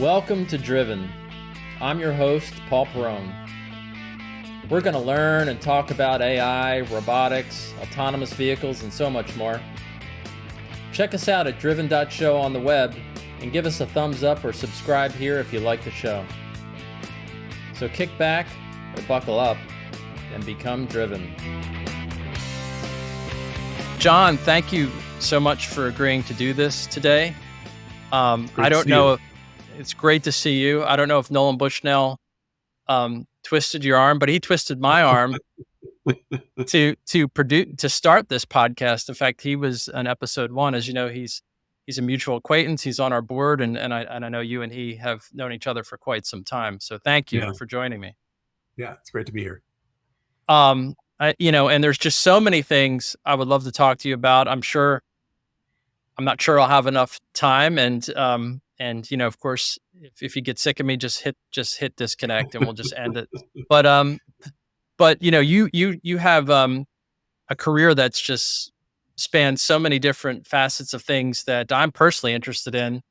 Welcome to Driven. I'm your host, Paul Perrone. We're going to learn and talk about AI, robotics, autonomous vehicles, and so much more. Check us out at driven.show on the web and give us a thumbs up or subscribe here if you like the show. So kick back or buckle up and become driven. Jon, thank you so much for agreeing to do this today. I don't know if it's great to see you. I don't know if Nolan Bushnell twisted your arm, but he twisted my arm to start this podcast. In fact, he was on episode 1. As you know, he's a mutual acquaintance. He's on our board, and I know you and he have known each other for quite some time. So thank you for joining me. Yeah, it's great to be here. And there's just so many things I would love to talk to you about. I'm not sure I'll have enough time, and of course, if you get sick of me, just hit disconnect, and we'll just end it. But you have a career that's just spanned so many different facets of things that I'm personally interested in,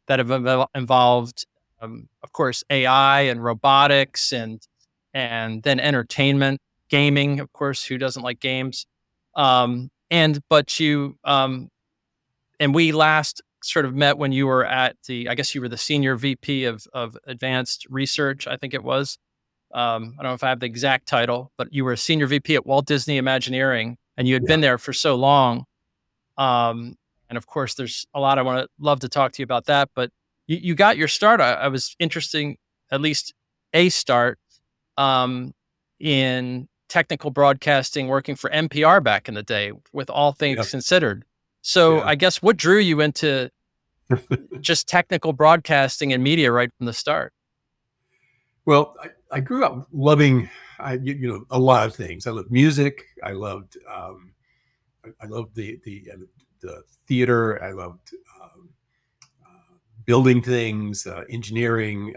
that have involved, of course, AI and robotics, and then entertainment, gaming. Of course, who doesn't like games? And we last sort of met when you were I guess you were the senior VP of advanced research, I think it was. I don't know if I have the exact title, but you were a senior VP at Walt Disney Imagineering, and you had been there for so long. And of course, there's a lot I love to talk to you about that, but you got your start. I was interesting, at least a start, in technical broadcasting, working for NPR back in the day, with All Things Considered. So I guess what drew you into just technical broadcasting and media right from the start? Well, I grew up loving, a lot of things. I loved music. I loved the theater. I loved building things, engineering,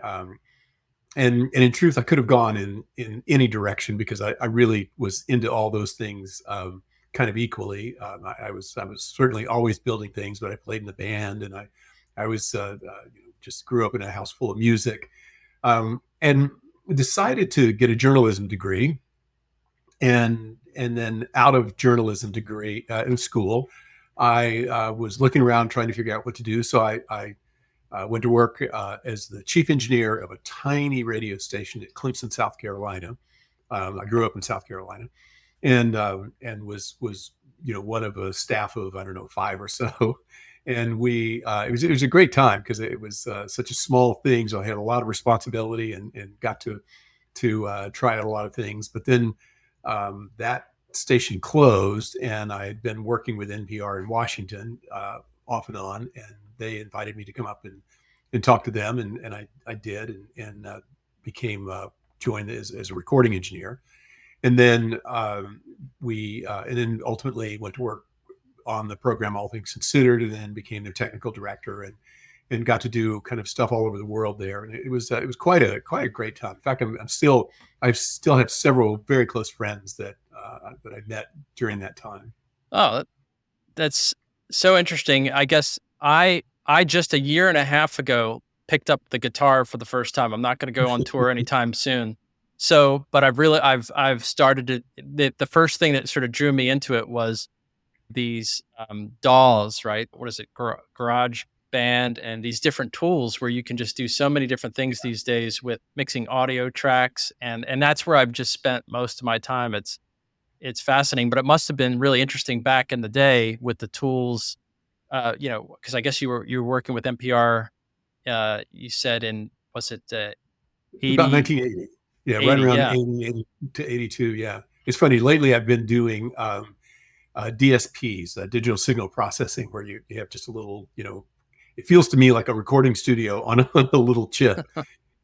and in truth, I could have gone in any direction, because I really was into all those things kind of equally. I was certainly always building things, but I played in the band, and I was just grew up in a house full of music, and decided to get a journalism degree, and then out of journalism degree in school, I was looking around trying to figure out what to do. So I went to work as the chief engineer of a tiny radio station at Clemson, South Carolina. I grew up in South Carolina, and was one of a staff of, I don't know, 5 or so. And it was a great time, because it was such a small thing. So I had a lot of responsibility, and got to try out a lot of things. But then that station closed, and I had been working with NPR in Washington off and on, and they invited me to come up and talk to them, and I did, and joined as a recording engineer. And then and then ultimately went to work on the program All Things Considered, and then became their technical director, and got to do kind of stuff all over the world there. And it was quite a great time. In fact, I still have several very close friends that I met during that time. Oh, that's so interesting. I guess I just a year and a half ago picked up the guitar for the first time. I'm not going to go on tour anytime soon. So, but I've started to, the first thing that sort of drew me into it was these DAWs, right? What is it? Garage Band, and these different tools where you can just do so many different things these days with mixing audio tracks. And that's where I've just spent most of my time. It's fascinating, but it must have been really interesting back in the day with the tools, because I guess you were working with NPR. You said was it 80? About 1980? Yeah, 80, right around yeah. 80 to 82. Yeah, it's funny. Lately, I've been doing DSPs, digital signal processing, where you have just a little, it feels to me like a recording studio on a little chip.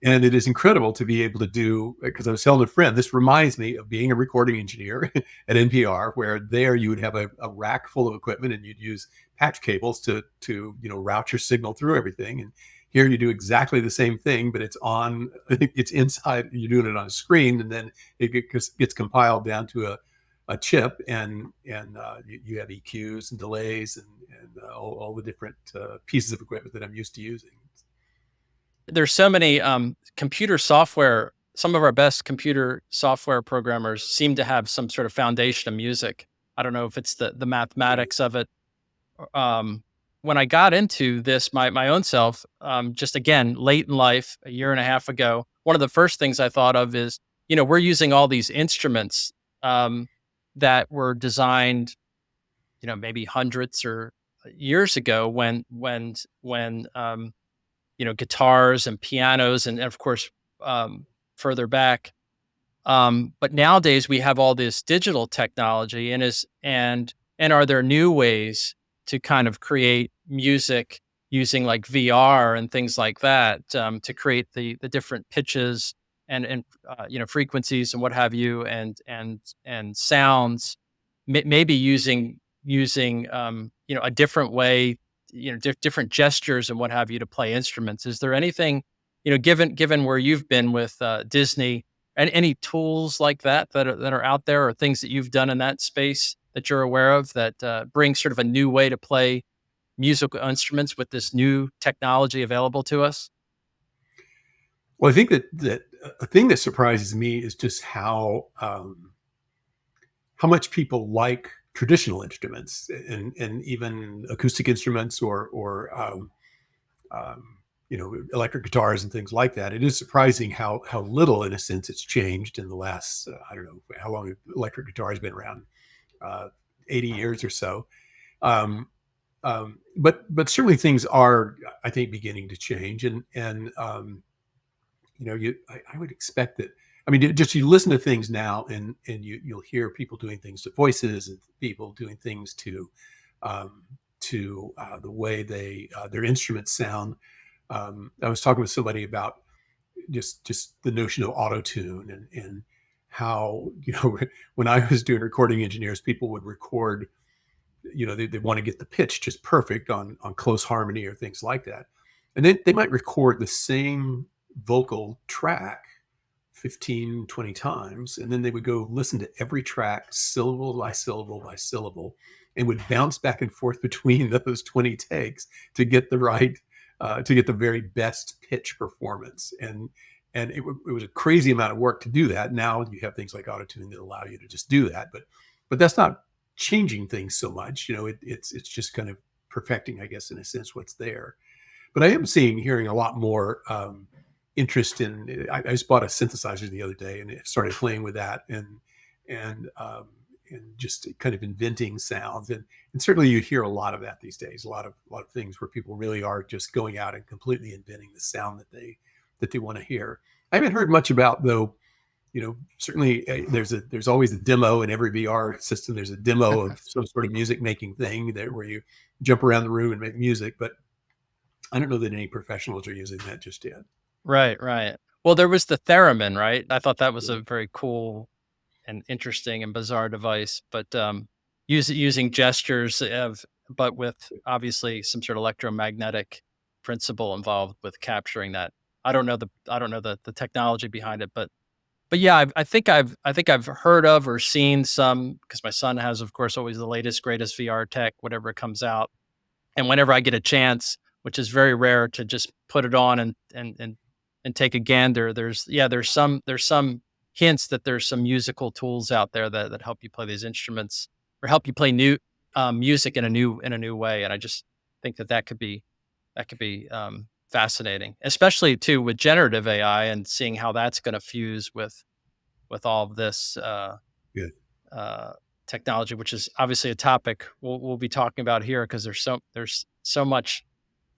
And it is incredible to be able to do, because I was telling a friend, this reminds me of being a recording engineer at NPR, where there you would have a rack full of equipment, and you'd use patch cables to route your signal through everything. And here you do exactly the same thing, but it's inside, you're doing it on a screen, and then it gets compiled down to a chip, and you have EQs and delays, and all the different pieces of equipment that I'm used to using. there's so many computer software. Some of our best computer software programmers seem to have some sort of foundation of music. I don't know if it's the Yeah. mathematics of it. When I got into this, my own self, just again late in life, a year and a half ago, one of the first things I thought of is, we're using all these instruments um, that were designed, maybe hundreds or years ago when guitars and pianos and of course further back. But nowadays we have all this digital technology, and are there new ways to kind of create music using like VR and things like that, to create the different pitches and frequencies and what have you, and sounds, maybe using a different way, different gestures and what have you to play instruments. Is there anything, given where you've been with Disney, any tools like that are out there, or things that you've done in that space that you're aware of that bring sort of a new way to play musical instruments with this new technology available to us? Well, I think that a thing that surprises me is just how much people like traditional instruments and even acoustic instruments or electric guitars and things like that. It is surprising how little, in a sense, it's changed in the last I don't know how long electric guitar has been around, uh, 80 years or so. Um, but certainly things are, I think, beginning to change, and I would expect that. I mean, just you listen to things now, and you'll hear people doing things to voices and people doing things um, to the way their instruments sound. I was talking with somebody about just the notion of auto tune and how when I was doing recording engineers, people would record, they want to get the pitch just perfect on close harmony or things like that, and then they might record the same vocal track 15, 20 times, and then they would go listen to every track syllable by syllable by syllable, and would bounce back and forth between those 20 takes to get the right to get the very best pitch performance. And it was a crazy amount of work to do that. Now you have things like autotune that allow you to just do that, but that's not changing things so much. It's just kind of perfecting, I guess, in a sense, what's there. But I am hearing a lot more interest in. I just bought a synthesizer the other day and started playing with that, and and just kind of inventing sounds. And certainly you hear a lot of that these days. A lot of things where people really are just going out and completely inventing the sound that they want to hear. I haven't heard much about, though. Certainly there's always a demo in every VR system. There's a demo of some sort of music making thing there where you jump around the room and make music, but I don't know that any professionals are using that just yet. Right, right. Well, there was the theremin, right? I thought that was Yeah. a very cool and interesting and bizarre device, but using gestures but with obviously some sort of electromagnetic principle involved with capturing that. I don't know the technology behind it, but yeah, I think I've heard of or seen some, because my son has, of course, always the latest greatest VR tech, whatever comes out. And whenever I get a chance, which is very rare, to just put it on and take a gander, there's some hints that there's some musical tools out there that help you play these instruments, or help you play new music in a new way. And I just think that could be fascinating, especially too with generative AI and seeing how that's going to fuse with all of this Good. uh, technology, which is obviously a topic we'll be talking about here, because there's so much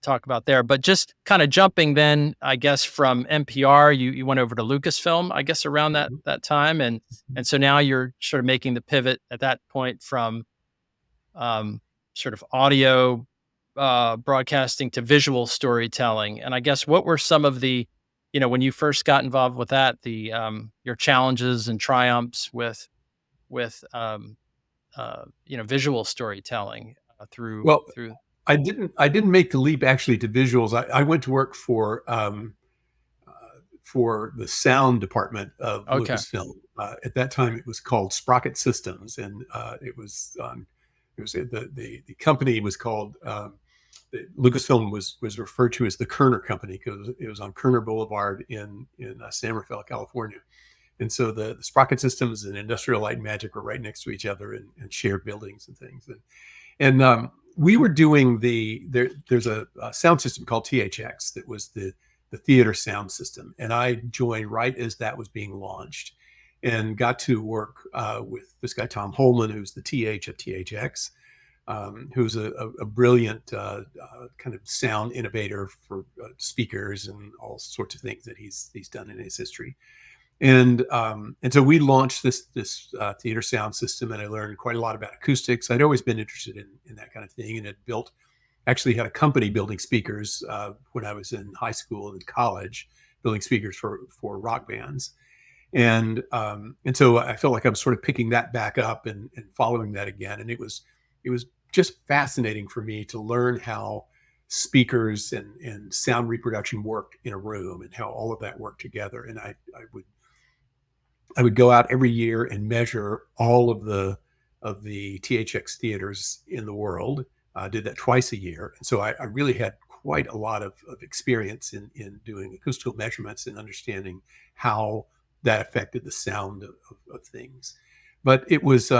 to talk about there. But just kind of jumping then, I guess, from NPR, you went over to Lucasfilm, I guess, around that Mhm. that time, and so now you're sort of making the pivot at that point from um, sort of audio broadcasting to visual storytelling. And I guess, what were some of the, when you first got involved with that, the your challenges and triumphs with visual storytelling through Well, through. I didn't make the leap actually to visuals. I went to work uh, for the sound department of Okay. Lucasfilm. At that time, it was called Sprocket Systems, and it was the company was called. Lucasfilm was referred to as the Kerner Company because it was on Kerner Boulevard in San Rafael, California. And so the Sprocket Systems and Industrial Light and Magic were right next to each other and shared buildings and things. And we were doing there's a sound system called THX that was the theater sound system, and I joined right as that was being launched, and got to work with this guy Tom Holman, who's the TH at THX, who's a brilliant kind of sound innovator for speakers and all sorts of things that he's done in his history. And so we launched this theater sound system, and I learned quite a lot about acoustics. I'd always been interested in that kind of thing, and had built actually had a company building speakers when I was in high school and college, building speakers for rock bands. And so I felt like I was sort of picking that back up and following that again. And it was just fascinating for me to learn how speakers and sound reproduction worked in a room and how all of that worked together. And I would go out every year and measure all of the THX theaters in the world. Did that twice a year, and so I really had quite a lot of experience in doing acoustical measurements and understanding how that affected the sound of things. But it was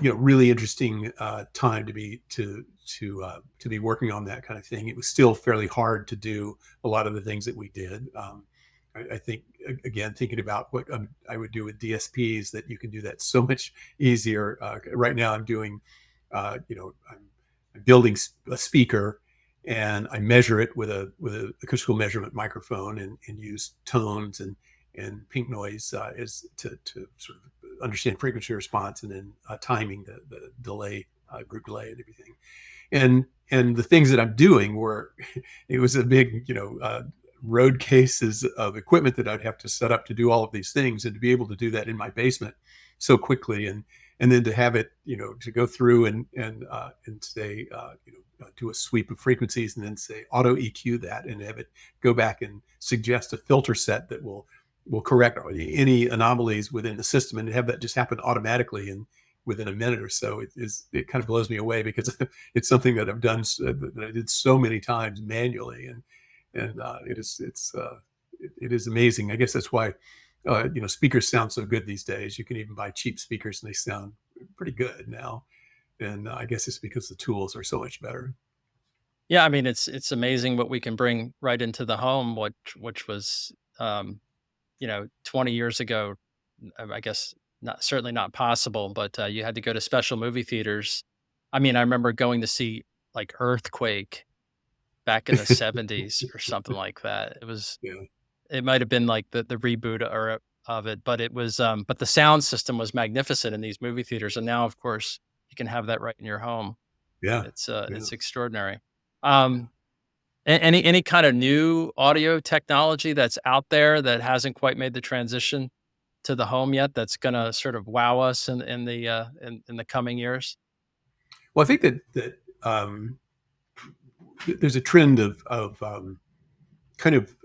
really interesting time to be working on that kind of thing. It was still fairly hard to do a lot of the things that we did. I think again, thinking about what I would do with DSPs, that you can do that so much easier. Right now, I'm doing, I'm building a speaker, and I measure it with a acoustical measurement microphone, and use tones and pink noise as to sort of understand frequency response, and then timing the delay, group delay, and everything. And the things that I'm doing were, it was a big, road cases of equipment that I'd have to set up to do all of these things, and to be able to do that in my basement so quickly, and then to have it, to go through and say, do a sweep of frequencies, and then say auto EQ that, and have it go back and suggest a filter set that will correct any anomalies within the system, and have that just happen automatically and within a minute or so. It kind of blows me away, because it's something that I've done, that I did so many times manually, and it is amazing. I guess that's why speakers sound so good these days. You can even buy cheap speakers, and they sound pretty good now. And I guess it's because the tools are so much better. Yeah, I mean, it's amazing what we can bring right into the home, which was, 20 years ago, I guess not, certainly not possible, but you had to go to special movie theaters. I mean, I remember going to see like Earthquake back in the 70s or something like that. Yeah, It might have been like the reboot or of it, but it was but the sound system was magnificent in these movie theaters, and now of course you can have that right in your home. yeah, yeah, It's extraordinary. yeah. Um any kind of new audio technology that's out there that hasn't quite made the transition to the home yet, that's gonna sort of wow us in the coming years? Well, I think that there's a trend of kind of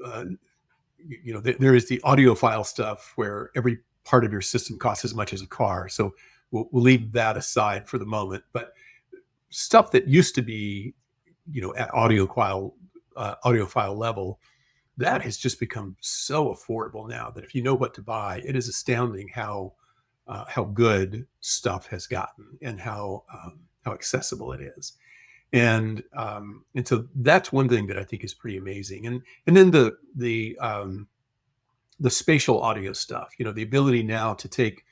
there is the audiophile stuff where every part of your system costs as much as a car. So we'll leave that aside for the moment. But stuff that used to be, at audiophile level, that has just become so affordable now, that if you know what to buy, it is astounding how good stuff has gotten, and how accessible it is. And so that's one thing that I think is pretty amazing. And then the spatial audio stuff, the ability now to take,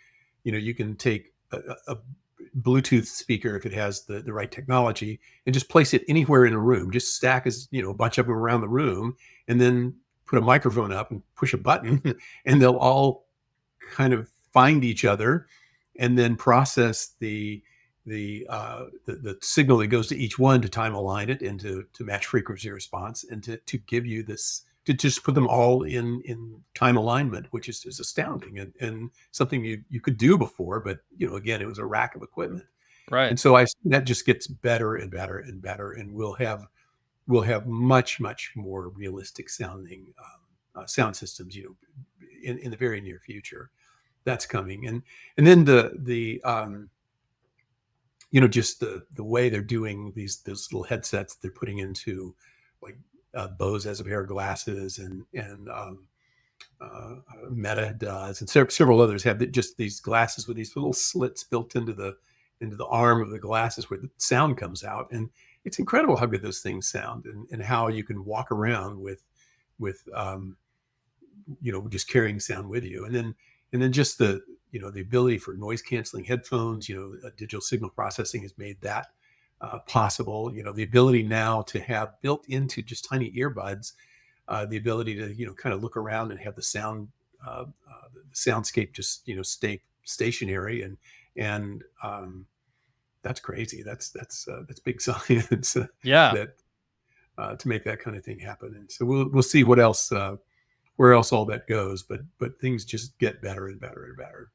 you can take a Bluetooth speaker, if it has the right technology, and just place it anywhere in a room. Just stack a bunch of them around the room, and then put a microphone up and push a button, and they'll all kind of find each other, and then process the signal that goes to each one, to time align it, and to match frequency response, and to give you this, to just put them all in time alignment, which is astounding, and something you could do before, but again, it was a rack of equipment. Right. And so I see that just gets better and better and better, and we'll have much much more realistic sounding sound systems, in the very near future. That's coming. And then just the way they're doing those little headsets they're putting into, like, Bose has a pair of glasses, and Meta does, and several others have just these glasses with these little slits built into the arm of the glasses where the sound comes out, and it's incredible how good those things sound, and how you can walk around with just carrying sound with you, and then just the ability for noise canceling headphones. Digital signal processing has made that possible. The ability now to have built into just tiny earbuds, the ability to kind of look around and have the soundscape just stay stationary, and that's crazy. That's big science, Yeah. that to make that kind of thing happen. And so we'll see what else, where else all that goes. But things just get better and better and better.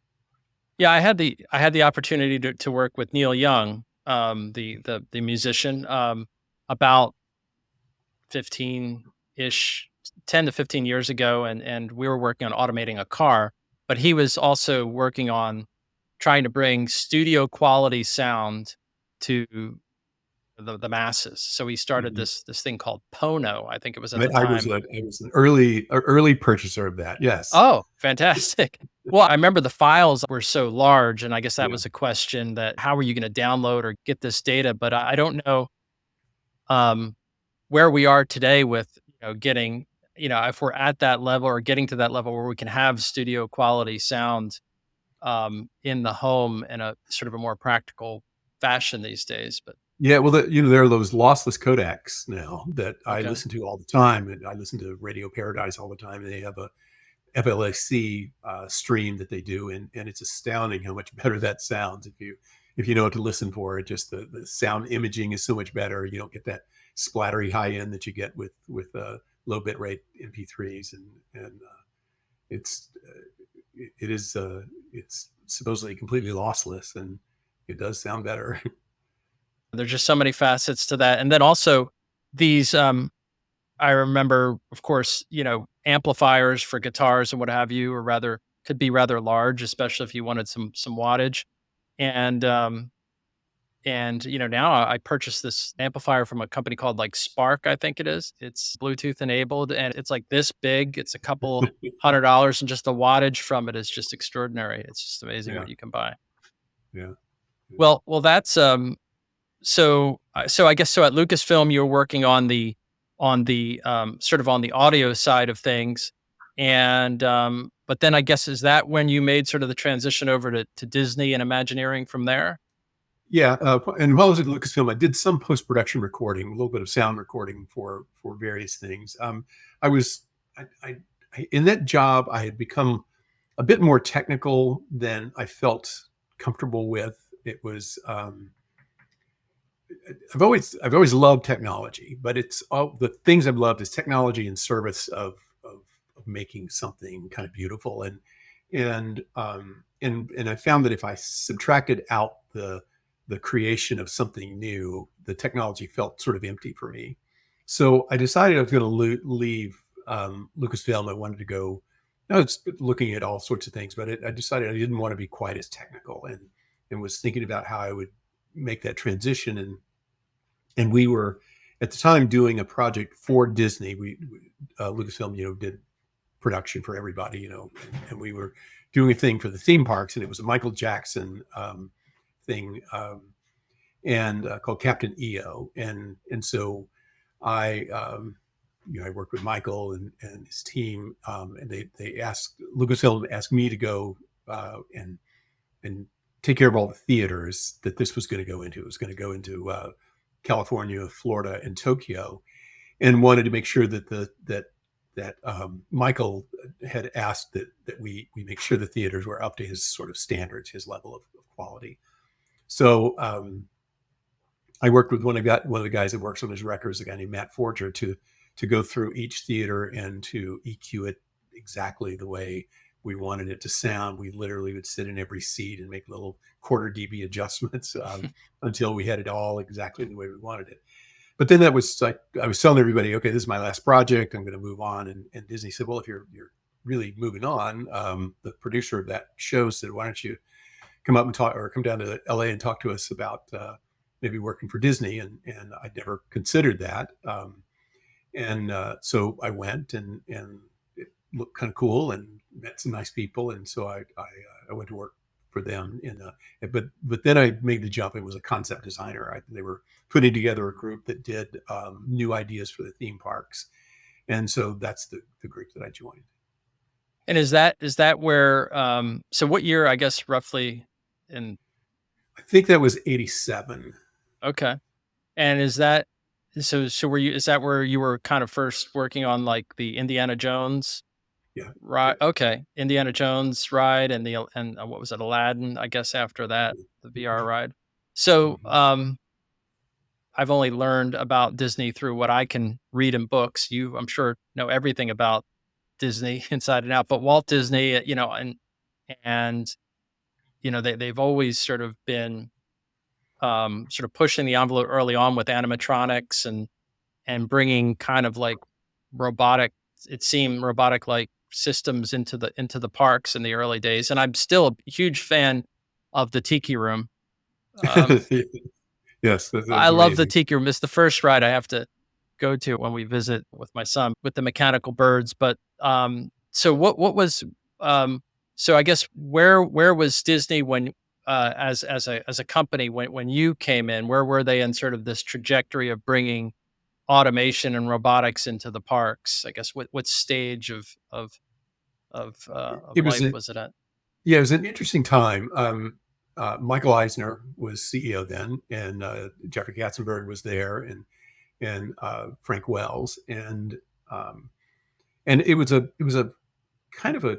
Yeah, I had the opportunity to work with Neil Young, the musician, about 15-ish, 10 to 15 years ago, and we were working on automating a car, but he was also working on trying to bring studio quality sound to the masses. So he started Mhm. this thing called Pono, I think it was at I, the I was time. I was an early purchaser of that. Yes. Oh, fantastic. Well, I remember the files were so large, and I guess that Yeah. was a question, that how are you gonna download or get this data? But I don't know, um, where we are today with, getting, if we're at that level or getting to that level where we can have studio quality sound, in the home in a sort of a more practical fashion these days, but Yeah, well, there are those lossless codecs now that I okay. listen to all the time, and I listen to Radio Paradise all the time. And they have a FLAC stream that they do, and it's astounding how much better that sounds if you know what to listen for. It just the sound imaging is so much better. You don't get that splattery high end that you get with low bit rate MP3s, and it is it's supposedly completely lossless, and it does sound better. There's just so many facets to that, and then also these, I remember, of course, amplifiers for guitars and what have you, or rather could be rather large, especially if you wanted some wattage. And now I purchased this amplifier from a company called like Spark, I think it is. It's Bluetooth enabled, and it's like this big. It's a couple $100, and just the wattage from it is just extraordinary. It's just amazing Yeah, what you can buy. yeah. Well, that's so I guess so at Lucasfilm, you're working on the sort of on the audio side of things, and but then I guess, is that when you made sort of the transition over to Disney and Imagineering from there? Yeah, and while I was at Lucasfilm, I did some post production recording, a little bit of sound recording for various things. I was I in that job, I had become a bit more technical than I felt comfortable with. It was I've always loved technology, but it's all the things I've loved is technology in service of making something kind of beautiful, and I found that if I subtracted out the creation of something new, the technology felt sort of empty for me. So I decided I was going to leave Lucasfilm. I wanted to go. I was looking at all sorts of things, but I decided I didn't want to be quite as technical, and was thinking about how I would make that transition. And we were at the time doing a project for Disney. Lucasfilm, did production for everybody, and we were doing a thing for the theme parks, and it was a Michael Jackson thing, and called Captain EO, and so I worked with Michael and his team, and they asked Lucasfilm asked me to go and take care of all the theaters that this was going to go into. It was going to go into California, Florida, and Tokyo, and wanted to make sure that Michael had asked that we make sure the theaters were up to his sort of standards, his level of quality. So I worked with one of the guys that works on his records, a guy named Matt Forger, to go through each theater and to EQ it exactly the way we wanted it to sound. We literally would sit in every seat and make little quarter dB adjustments until we had it all exactly the way we wanted it. But then that was like I was telling everybody, okay, this is my last project. I'm going to move on, and Disney said, well, if you're really moving on, the producer of that show said, why don't you come up and talk, or come down to LA and talk to us about maybe working for Disney, and I'd never considered that. And so I went, and it looked kind of cool, and met some nice people, and so I went to work for them. But then I made the jump and was a concept designer. They were putting together a group that did new ideas for the theme parks, and so that's the group that I joined. And is that where, so what year, I guess, roughly in I think that was '87. okay. And is that so were you is that where you were kind of first working on, like, the Indiana Jones Yeah, ride? yeah. Okay, Indiana Jones ride and what was it, Aladdin, I guess, after that, the VR Mhm, ride. So, mhm. I've only learned about Disney through what I can read in books. You, I'm sure, know everything about Disney inside and out, but Walt Disney, and, they've always sort of been, sort of pushing the envelope early on with animatronics and bringing kind of like robotic it seemed robotic like systems into the parks in the early days, and I'm still a huge fan of the Tiki Room. Um, Yes, I that's love the amazing. Tiki Room. It's the first ride I have to go to when we visit with my son with the mechanical birds. But so what was so I guess where was Disney when as a company when you came in? Where were they in sort of this trajectory of bringing automation and robotics into the parks? I guess what stage of It was life a was it at? Yeah, it was an interesting time. Michael Eisner was CEO then, and Jeffrey Katzenberg was there, and Frank Wells, um, and it was a kind of a.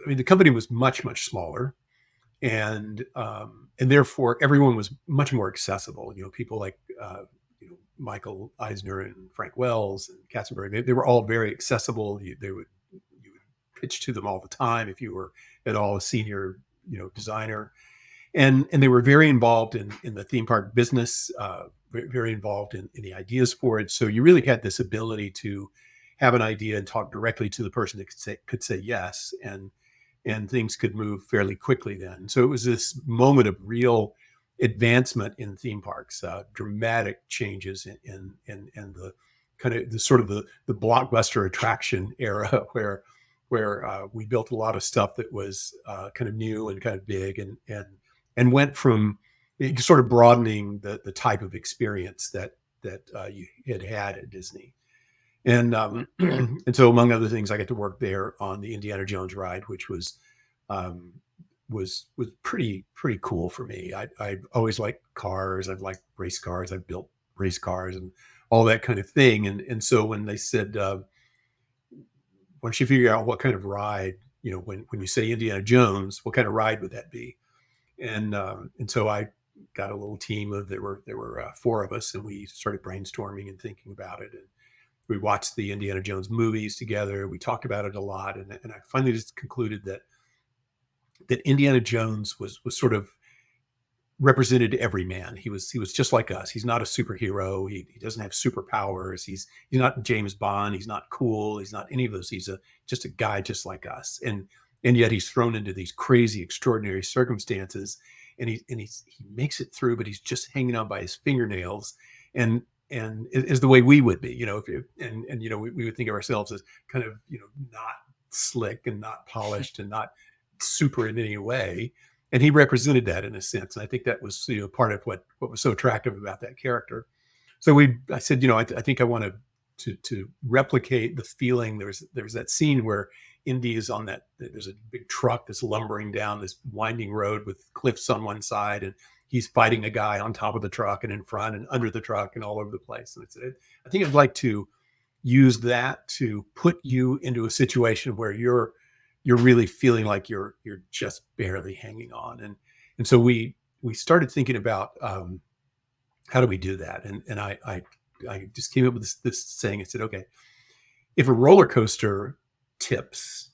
I mean, the company was much smaller, and therefore everyone was much more accessible. People like Michael Eisner and Frank Wells and Katzenberg. They were all very accessible. You would pitch to them all the time if you were at all a senior designer, and they were very involved in the theme park business, very involved in the ideas for it. So you really had this ability to have an idea and talk directly to the person that could say yes, and things could move fairly quickly then. So it was this moment of real advancement in theme parks, dramatic changes in the kind of the sort of the blockbuster attraction era where we built a lot of stuff that was kind of new and kind of big, and went from sort of broadening the type of experience that you had at Disney. And and so among other things, I got to work there on the Indiana Jones ride, which um, was pretty cool for me. I always liked cars. I've liked race cars. I've built race cars and all that kind of thing. And so when they said, once you figure out what kind of ride, when you say Indiana Jones, what kind of ride would that be? And so I got a little team of there were four of us, and we started brainstorming and thinking about it. And we watched the Indiana Jones movies together. We talked about it a lot, and I finally just concluded that Indiana Jones was sort of represented every man. He was just like us. He's not a superhero. He doesn't have superpowers. He's not James Bond. He's not cool. He's not any of those. He's just a guy just like us. And yet he's thrown into these crazy, extraordinary circumstances, and he makes it through, but he's just hanging on by his fingernails, and and is the way we would be, we would think of ourselves as kind of not slick and not polished and not super in any way, and he represented that in a sense. And I think that was part of what was so attractive about that character. So I said, I think I want to replicate the feeling. There's that scene where Indy is on that. There's a big truck that's lumbering down this winding road with cliffs on one side, and he's fighting a guy on top of the truck and in front and under the truck and all over the place. And I think I'd like to use that to put you into a situation where you're really feeling like you're just barely hanging on. And so we started thinking about how do we do that. And I just came up with this saying. I said, okay, if a roller coaster tips,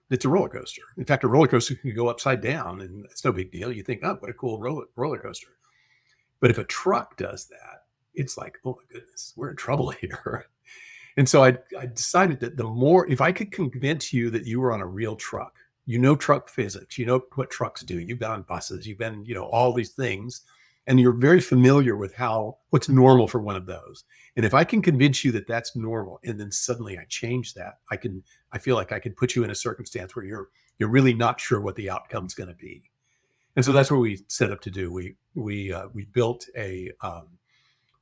it's a roller coaster. In fact, a roller coaster can go upside down, and it's no big deal. You think, oh, what a cool roller coaster. But if a truck does that, it's like, oh my goodness, we're in trouble here. And so I decided that if I could convince you that you were on a real truck, you know truck physics, you know what trucks do. You've been on buses, you've been, all these things, and you're very familiar with what's normal for one of those. And if I can convince you that that's normal, and then suddenly I change that, I feel like I can put you in a circumstance where you're really not sure what the outcome's going to be. And so that's what we set up to do. We built a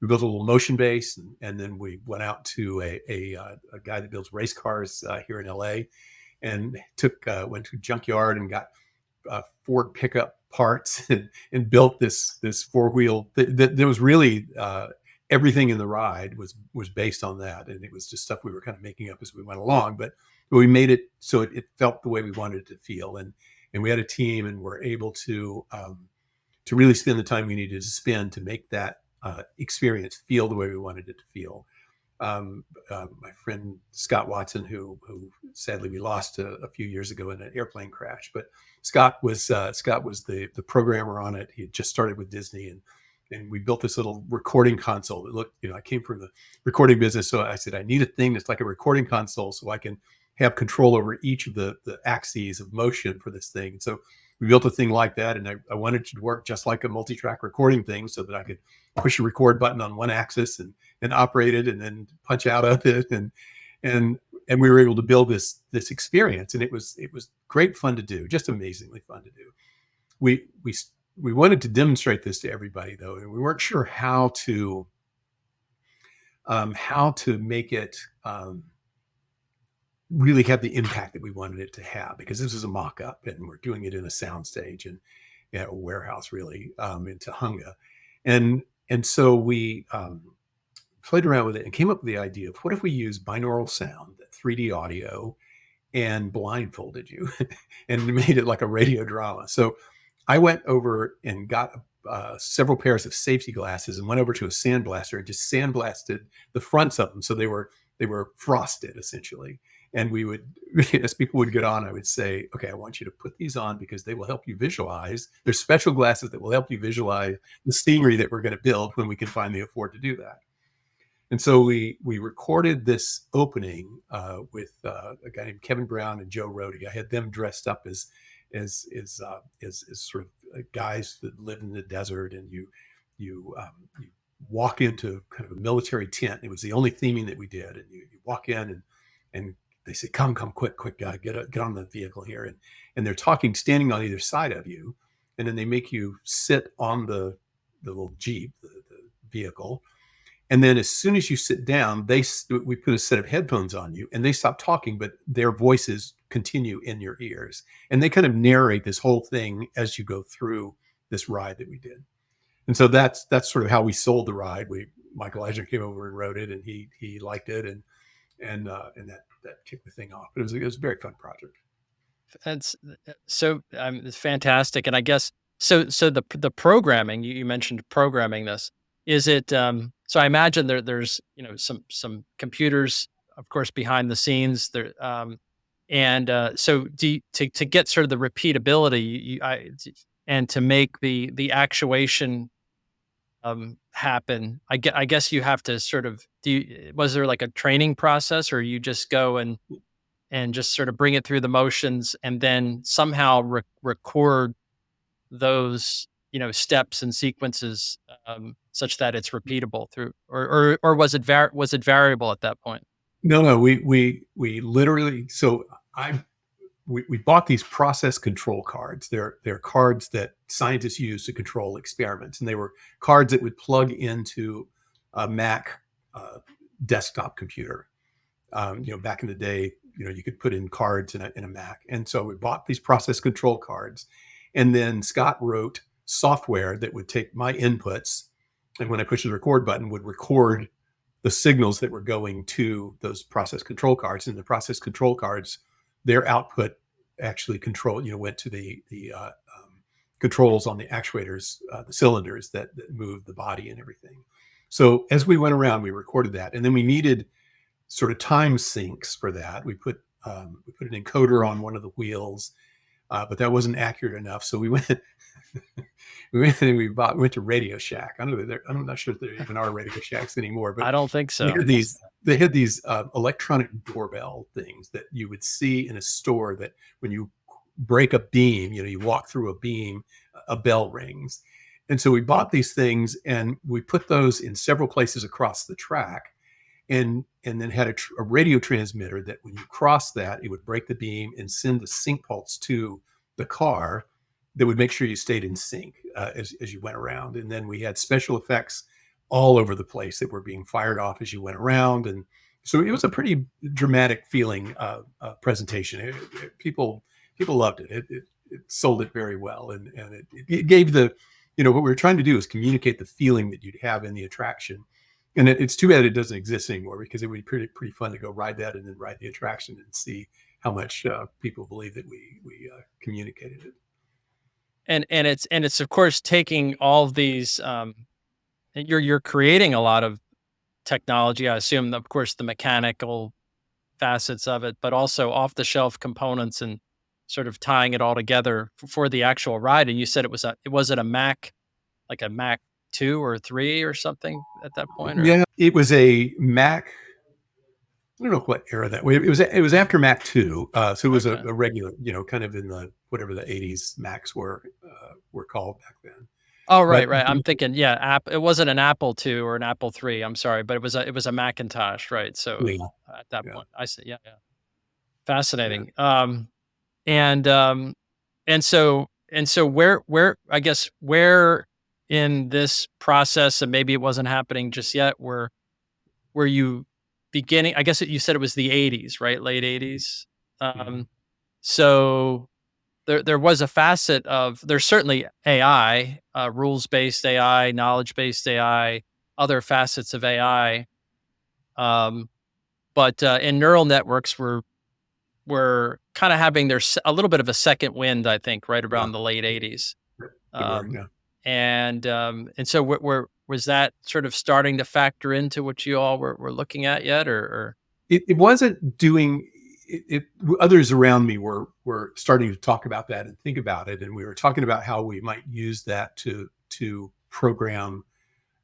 little motion base, and then we went out to a guy that builds race cars here in LA, and went to a junkyard and got Ford pickup parts, and built this four wheel that there was really everything in the ride was based on that, and it was just stuff we were kind of making up as we went along, but we made it so it felt the way we wanted it to feel, and we had a team, and we're able to really spend the time we needed to spend to make that experience feel the way we wanted it to feel. My friend Scott Watson, who sadly we lost a few years ago in an airplane crash, but Scott was the programmer on it. He had just started with Disney, and we built this little recording console that looked, I came from the recording business, so I said I need a thing that's like a recording console so I can have control over each of the axes of motion for this thing. And so we built a thing like that, and I wanted it to work just like a multi-track recording thing, so that I could push a record button on one axis and operate it, and then punch out of it, and we were able to build this experience, and it was great fun to do, just amazingly fun to do. We we we wanted to demonstrate this to everybody though, and we weren't sure how to make it really have the impact that we wanted it to have, because this is a mock-up and we're doing it in a soundstage and a warehouse really in Tahunga, and so we played around with it and came up with the idea of, what if we use binaural sound, 3D audio, and blindfolded you and made it like a radio drama. So I went over and got several pairs of safety glasses and went over to a sandblaster and just sandblasted the fronts of them, so they were frosted essentially. And we would, as people would get on, I would say, okay, I want you to put these on because they will help you visualize. There's special glasses that will help you visualize the scenery that we're going to build when we can finally afford to do that. And so we recorded this opening with a guy named Kevin Brown and Joe Rohde. I had them dressed up as sort of guys that live in the desert, and you walk into kind of a military tent. It was the only theming that we did, and you walk in, and they say, "Come, quick, get on the vehicle here," and they're talking, standing on either side of you, and then they make you sit on the little Jeep, the vehicle. And then as soon as you sit down, we put a set of headphones on you, and they stop talking, but their voices continue in your ears. And they kind of narrate this whole thing as you go through this ride that we did. And so that's sort of how we sold the ride. Michael Eisner came over and wrote it, and he liked it, and that kicked the thing off. But it was a very fun project. That's so it's fantastic, and I guess so. The programming you mentioned programming this, is it? So I imagine there's some computers, of course, behind the scenes there, and so to get sort of the repeatability, and to make the actuation happen. I guess you have to sort of was there like a training process, or you just go and just sort of bring it through the motions and then somehow record those, steps and sequences, such that it's repeatable through, or was it variable at that point? No, we literally. So I we bought these process control cards. They're cards that scientists use to control experiments, and they were cards that would plug into a Mac uh, desktop computer. Back in the day, you could put in cards in a Mac, and so we bought these process control cards, and then Scott wrote software that would take my inputs, and when I pushed the record button, would record the signals that were going to those process control cards. And the process control cards, their output actually went to the controls on the actuators, the cylinders that move the body and everything. So as we went around, we recorded that, and then we needed sort of time sinks for that. We put an encoder on one of the wheels, but that wasn't accurate enough. So we went we went to Radio Shack. I'm not sure if there even are Radio Shacks anymore, but I don't think they so. had these electronic doorbell things that you would see in a store, that when you break a beam, you walk through a beam, a bell rings. And so we bought these things and we put those in several places across the track, and then had a radio transmitter that when you cross that, it would break the beam and send a sync pulse to the car that would make sure you stayed in sync as you went around. And then we had special effects all over the place that were being fired off as you went around. And so it was a pretty dramatic feeling presentation. People loved it. It sold it very well, and it gave the, what we were trying to do is communicate the feeling that you'd have in the attraction. And it's too bad it doesn't exist anymore, because it would be pretty fun to go ride that and then ride the attraction and see how much people believe that we communicated it. And it's of course taking all of these. You're creating a lot of technology. I assume, of course, the mechanical facets of it, but also off the shelf components and sort of tying it all together for the actual ride. And you said it was it a Mac, like a Mac 2 or 3 or something at that point, or Yeah, it was a Mac. I don't know what era that was. It was after Mac 2, so it was okay. a regular, kind of in the whatever the 80s Macs were called back then. Oh, right, But right. I'm thinking, yeah, it wasn't an Apple 2 or an Apple 3. I'm sorry, but it was a Macintosh, right? So yeah, at that yeah, point, I see. Yeah, yeah. yeah. Fascinating. And and so where I guess where in this process, and maybe it wasn't happening just yet, were you beginning? I guess you said it was the 80s, right? Late 80s. Mhm. So there was a facet of, there's certainly AI, rules based AI, knowledge based AI, other facets of AI. Um, but in neural networks, we're kind of having a little bit of a second wind, I think, right Yeah, around the late 80s. good word. Um, Yeah. and so was that sort of starting to factor into what you all were looking at yet, or It wasn't doing it. Others around me were starting to talk about that and think about it, and we were talking about how we might use that to program,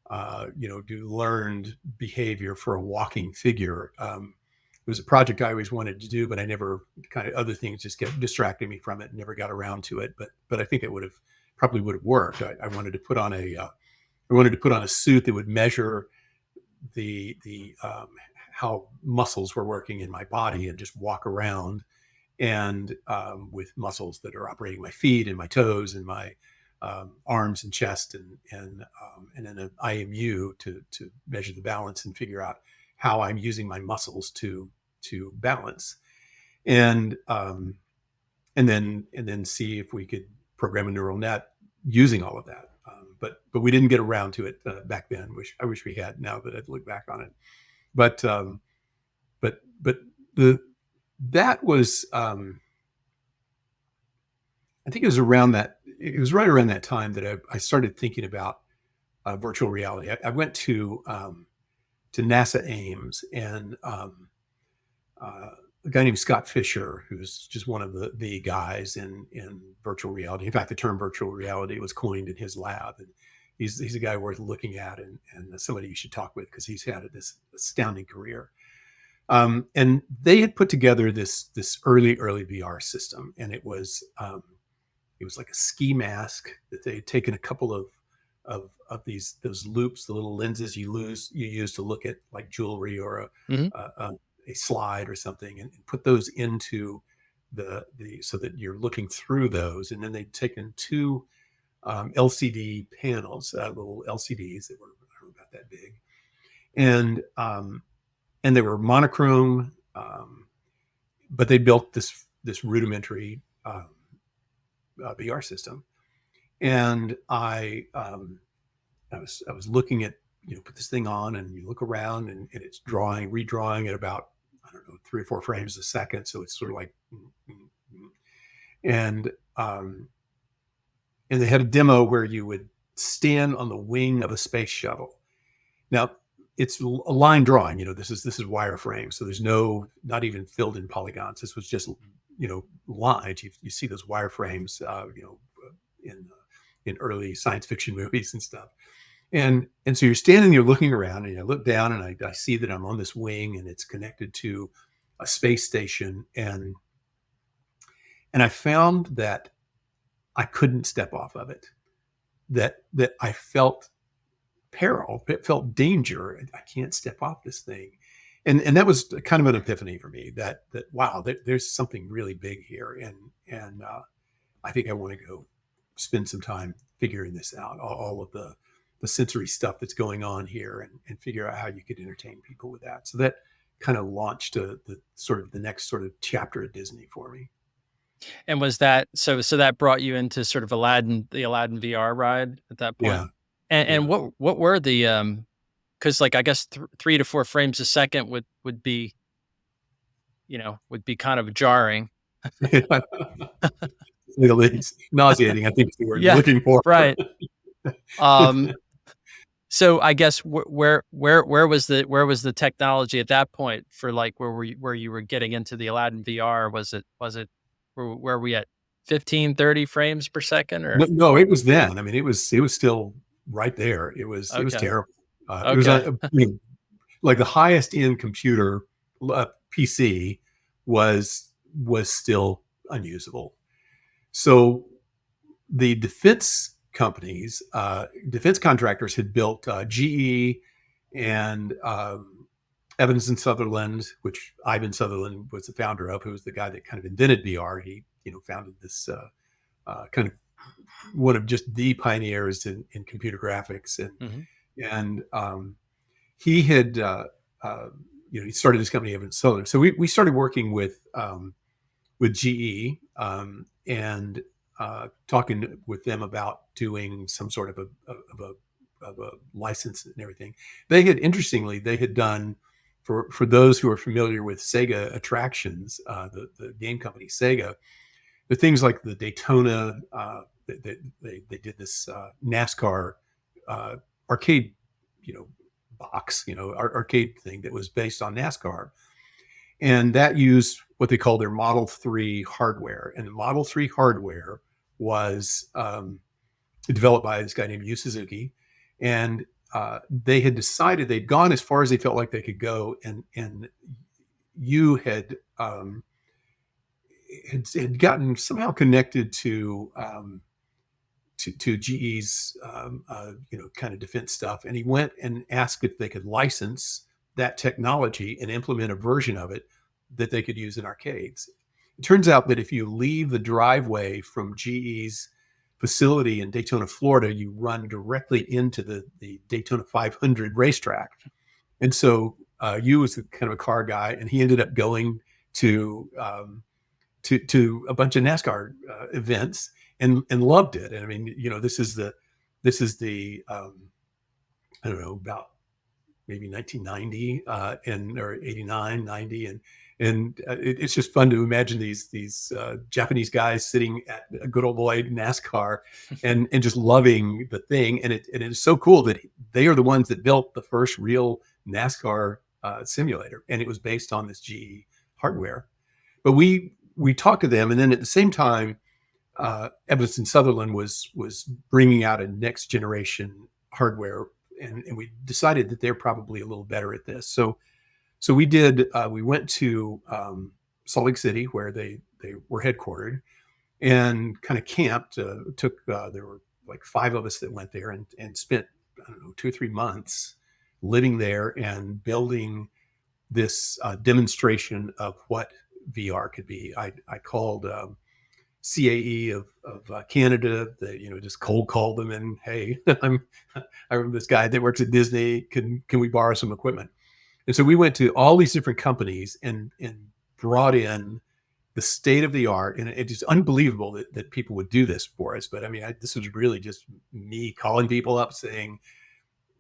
do learned behavior for a walking figure. It was a project I always wanted to do, but I never, kind of other things just kept distracting me from it, and never got around to it. But I think it probably would have worked. I wanted to put on a suit that would measure the how muscles were working in my body, and just walk around, and with muscles that are operating my feet and my toes and my arms and chest, and then an IMU to measure the balance and figure out how I'm using my muscles to balance, and and then see if we could program a neural net using all of that. But we didn't get around to it back then. I wish we had, now that I've looked back on it. But but the that was, I think it was around that. It was right around that time that I started thinking about virtual reality. I went to NASA Ames, and uh, a guy named Scott Fisher, who's just one of the guys in virtual reality. In fact, the term virtual reality was coined in his lab, and he's a guy worth looking at, and somebody you should talk with, because he's had this astounding career. And they had put together this early VR system, and it was like a ski mask that they had taken a couple of those loops, the little lenses you use to look at like jewelry, or Mhm. a, a slide or something, and put those into the so that you're looking through those. And then they'd taken two LCD panels, little LCDs that were, I don't know, about that big, and they were monochrome, but they built this rudimentary VR system. And I was looking at, put this thing on, and you look around, and it's redrawing at about, I don't know, 3 or 4 frames a second. So it's sort of like, and um, and they had a demo where you would stand on the wing of a space shuttle. Now, it's a line drawing. This is wireframe, so there's not even filled in polygons. This was just, lines. You see those wireframes, in early science fiction movies and stuff. And so you're standing there looking around, and I look down, and I see that I'm on this wing, and it's connected to a space station, And I found that I couldn't step off of it. That I felt peril, it felt danger. I can't step off this thing. And that was kind of an epiphany for me that wow, there's something really big here. And I think I want to go spend some time figuring this out, all of the sensory stuff that's going on here, and figure out how you could entertain people with that. So that kind of launched the sort of the next sort of chapter of Disney for me. And was that so that brought you into sort of the Aladdin VR ride at that point? Yeah, And yeah. what were the, because like, I guess 3 to 4 frames a second would be, would be kind of jarring. The least nauseating, I think is the word you're Yeah, looking for. right. Um, so I guess where was the technology at that point for, like, where you were getting into the Aladdin VR? Was it were we at 15, 30 frames per second or? No, it was then. I mean, it was still right there. It was Okay, terrible. It was okay. like the highest end computer PC was still unusable. So the defense contractors had built GE and Evans and Sutherland, which Ivan Sutherland was the founder of, who was the guy that kind of invented VR. He founded this kind of one of just the pioneers in computer graphics, Mhm. and he had he started his company Evans Sutherland. So we started working with GE, and talking with them about doing some sort of a license and everything. They had done for those who are familiar with Sega Attractions, the game company Sega, the things like the Daytona. They did this NASCAR uh, arcade, you know, box, arcade thing that was based on NASCAR, and that used what they call their Model 3 hardware. And the Model 3 hardware was developed by this guy named Yu Suzuki, and they had decided they'd gone as far as they felt like they could go, and Yu had gotten somehow connected to GE's kind of defense stuff, and he went and asked if they could license that technology and implement a version of it that they could use in arcades. It turns out that if you leave the driveway from GE's facility in Daytona, Florida, you run directly into the Daytona 500 racetrack. And so Yu was kind of a car guy, and he ended up going to to a bunch of NASCAR events, and loved it. And I mean, this is the I don't know, about maybe 1990 and or 89, 90, and it's just fun to imagine these Japanese guys sitting at a good old boy NASCAR and just loving the thing. And it is so cool that they are the ones that built the first real NASCAR simulator, and it was based on this GE hardware. But we talked to them, and then at the same time, Evans and Sutherland was bringing out a next generation hardware, and we decided that they're probably a little better at this. So we did. We went to Salt Lake City, where they were headquartered, and kind of camped. Took There were like five of us that went there and spent, I don't know, 2 or 3 months living there and building this demonstration of what VR could be. I called CAE of Canada. That just cold called them, and hey, I'm this guy that works at Disney. Can we borrow some equipment? And so we went to all these different companies and brought in the state of the art, and it's unbelievable that people would do this for us. But I mean, this was really just me calling people up saying,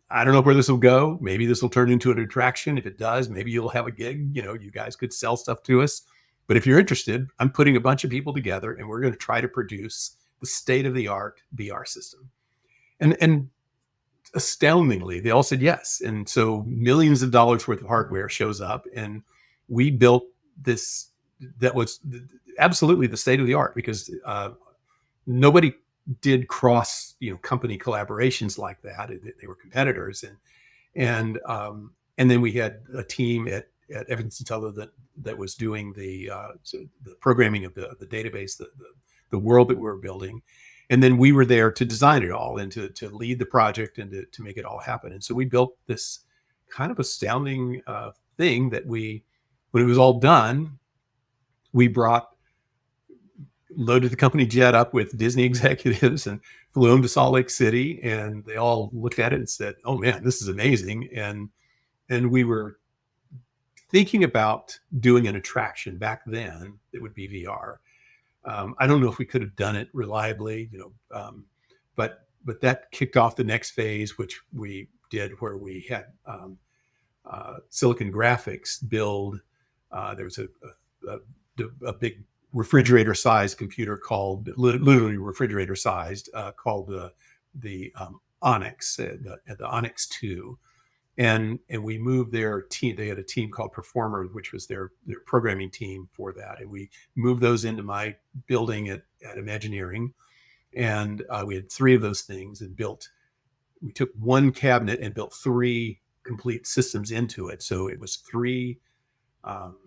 I don't know where this will go. Maybe this will turn into an attraction. If it does, maybe you'll have a gig. You guys could sell stuff to us. But if you're interested, I'm putting a bunch of people together, and we're going to try to produce the state of the art VR system. And astoundingly, they all said yes. And so millions of dollars worth of hardware shows up, and we built this that was absolutely the state of the art, because nobody did cross company collaborations like that. They were competitors, and then we had a team at Evanston Teller that was doing the programming of the database, the world that we were building, and then we were there to design it all and to lead the project and to make it all happen. And so we built this kind of astounding thing that when it was all done, we brought loaded the company jet up with Disney executives and flew them to Salt Lake City, and they all looked at it and said, "Oh man, this is amazing!" And we were thinking about doing an attraction back then that would be VR. I don't know if we could have done it reliably, but that kicked off the next phase, which we did, where we had Silicon Graphics build. There was a big refrigerator-sized computer called literally refrigerator-sized called the Onyx, the Onyx 2, and we moved their team. They had a team called Performer, which was their programming team for that, and we moved those into my building at Imagineering, and we had three of those things and built. We took one cabinet and built three complete systems into it. So it was um,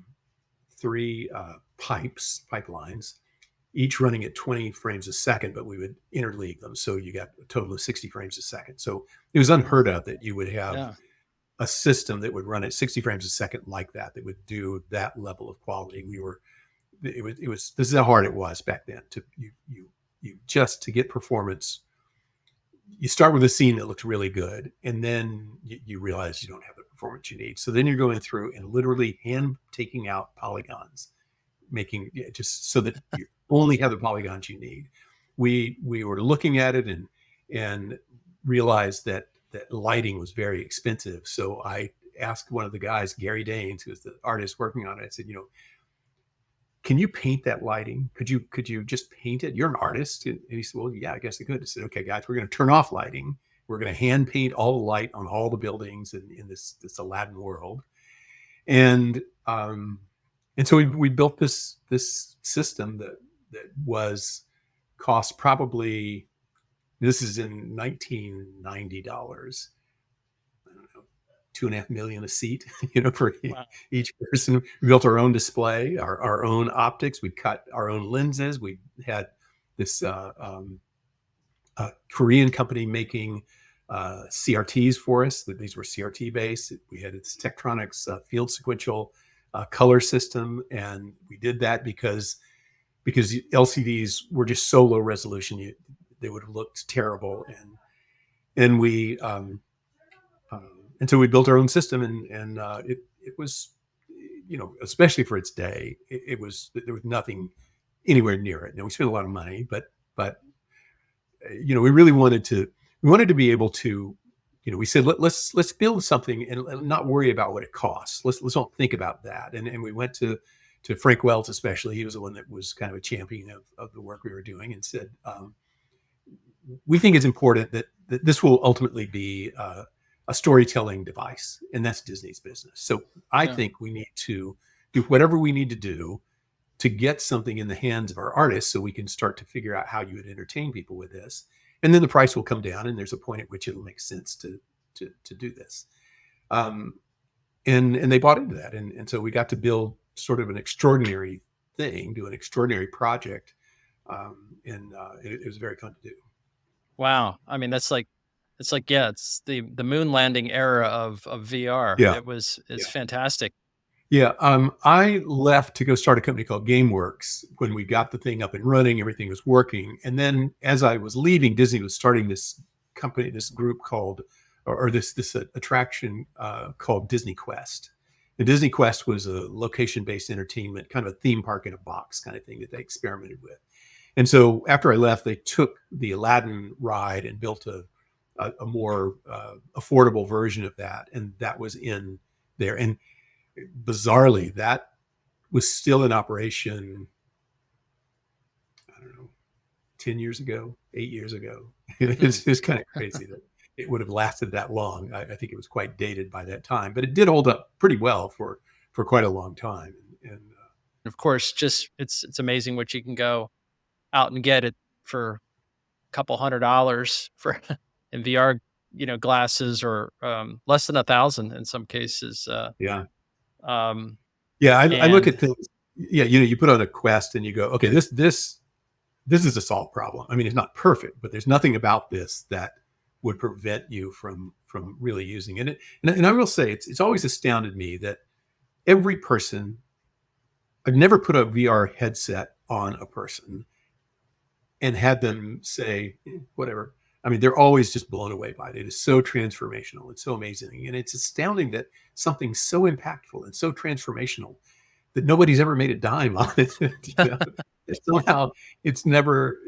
three pipelines, each running at 20 frames a second, but we would interleave them. So you got a total of 60 frames a second. So it was unheard of that you would have Yeah. a system that would run at 60 frames a second like that would do that level of quality. This is how hard it was back then to you just to get performance. You start with a scene that looks really good, and then you realize you don't have the performance you need. So then you're going through and literally hand taking out polygons, making just so that you only have the polygons you need. We were looking at it and realized that lighting was very expensive. So I asked one of the guys, Gary Danes, who's the artist working on it. I said, can you paint that lighting? Could you just paint it? You're an artist. And he said, well, yeah, I guess I could. I said, okay, guys, we're going to turn off lighting. We're going to hand paint all the light on all the buildings in this Aladdin world. And and so we built this system that was cost probably, this is in $1990, I don't know, 2.5 million a seat, for Wow. each person. We built our own display, our own optics. We cut our own lenses. We had this Korean company making CRTs for us. These were CRT based. We had its Tektronix field sequential color system, and we did that because LCDs were just so low resolution, they would have looked terrible, and we and so we built our own system, and it was, especially for its day, it was, there was nothing anywhere near it. And we spent a lot of money, but we really wanted to be able to, we said let's build something and not worry about what it costs. Let's don't think about that. And we went to Frank Wells, especially. He was the one that was kind of a champion of the work we were doing, and said, we think it's important that this will ultimately be a storytelling device, and that's Disney's business. So I Yeah. think we need to do whatever we need to do to get something in the hands of our artists, so we can start to figure out how you would entertain people with this, and then the price will come down, and there's a point at which it'll make sense to do this. Um, and they bought into that, and so we got to build sort of an extraordinary thing, do an extraordinary project, and it was very fun to do. Wow. I mean, it's like, yeah, it's the moon landing era of VR. Yeah, It's yeah. fantastic. Yeah, I left to go start a company called GameWorks when we got the thing up and running. Everything was working, and then as I was leaving, Disney was starting this company, this group called, or this attraction called Disney Quest. The Disney Quest was a location-based entertainment, kind of a theme park in a box kind of thing that they experimented with. And so after I left, they took the Aladdin ride and built a more affordable version of that, and that was in there. And bizarrely, that was still in operation, I don't know, 10 years ago, 8 years ago. Hmm. It's kind of crazy that it would have lasted that long. I think it was quite dated by that time, but it did hold up pretty well for quite a long time. And Of course, just it's amazing what you can go out and get it for a couple $100 for in VR, glasses, or less than 1,000 in some cases. yeah, Um, Yeah, I look and at things. Yeah, you put on a quest and you go, okay, this is a solved problem. I mean, it's not perfect, but there's nothing about this that would prevent you from really using it. And I will say, it's always astounded me that every person. I've never put a VR headset on a person and had them say whatever. I mean, they're always just blown away by it. It is so transformational. It's so amazing, and it's astounding that something so impactful and so transformational that nobody's ever made a dime on it. Somehow, it's never.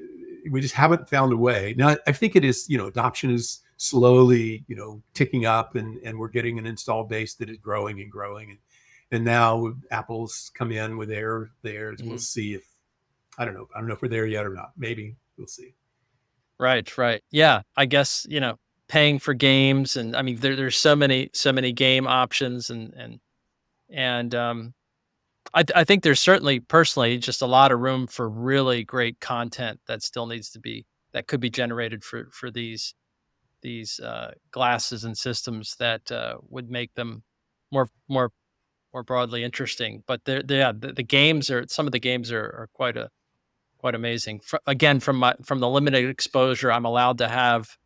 We just haven't found a way. Now, I think it is. Adoption is slowly, ticking up, and we're getting an install base that is growing and growing, and now Apple's come in with theirs. We'll mhm. see if I don't know. I don't know if we're there yet or not. Maybe we'll see. Right, right. Yeah, I guess, paying for games, and I mean there's so many game options, and I think there's certainly personally just a lot of room for really great content that still needs to be that could be generated for these glasses and systems that would make them more more broadly interesting. But yeah, the games are some of the games are quite amazing. Again, from the limited exposure I'm allowed to have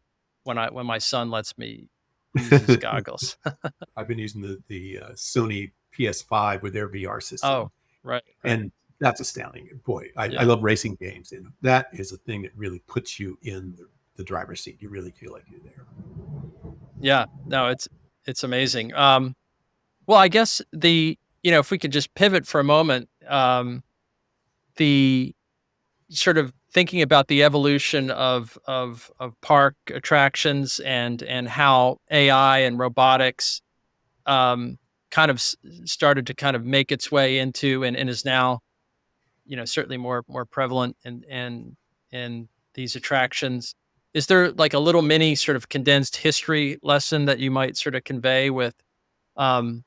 when my son lets me use his goggles. I've been using the Sony PS5 with their VR Oh, system, right, right. and that's astounding. Boy, I Yeah, love racing games, and that is a thing that really puts you in the driver's seat. You really feel like you're there. yeah. No, it's amazing. Well, I guess if we could just pivot for a moment, the sort of thinking about the evolution of park attractions and how AI and robotics kind of started to kind of make its way into and is now certainly more prevalent in these attractions. Is there like a little mini sort of condensed history lesson that you might sort of convey with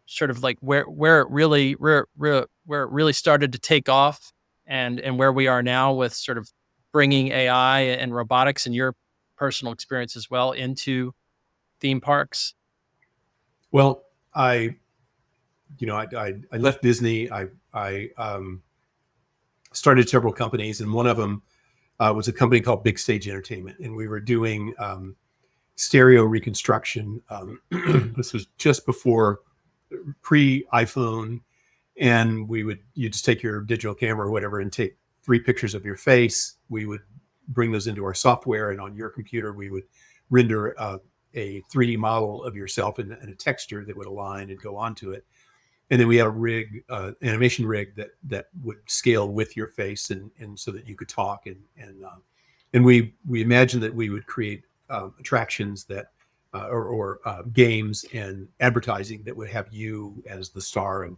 sort of like where it really started to take off and where we are now with sort of bringing AI and robotics and your personal experience as well into theme parks? Well, I left Disney. I started several companies, and one of them was a company called Big Stage Entertainment, and we were doing stereo reconstruction. This was just before pre iPhone, and you just take your digital camera or whatever and take three pictures of your face. We would bring those into our software, and on your computer we would render a 3D model of yourself and a texture that would align and go onto it. And then we had a rig, animation rig that would scale with your face, and so that you could talk, and we imagined that we would create attractions that or games and advertising that would have you as the star of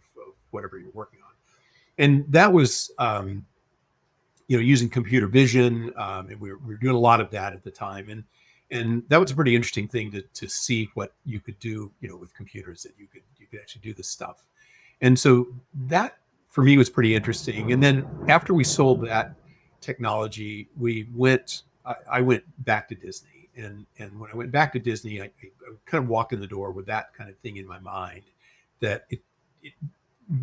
whatever you're working on. And that was using computer vision, and we were doing a lot of that at the time, and that was a pretty interesting thing to see what you could do, with computers, that you could actually do this stuff. And so that for me was pretty interesting. And then after we sold that technology, I went back to Disney. And when I went back to Disney, I kind of walked in the door with that kind of thing in my mind, that it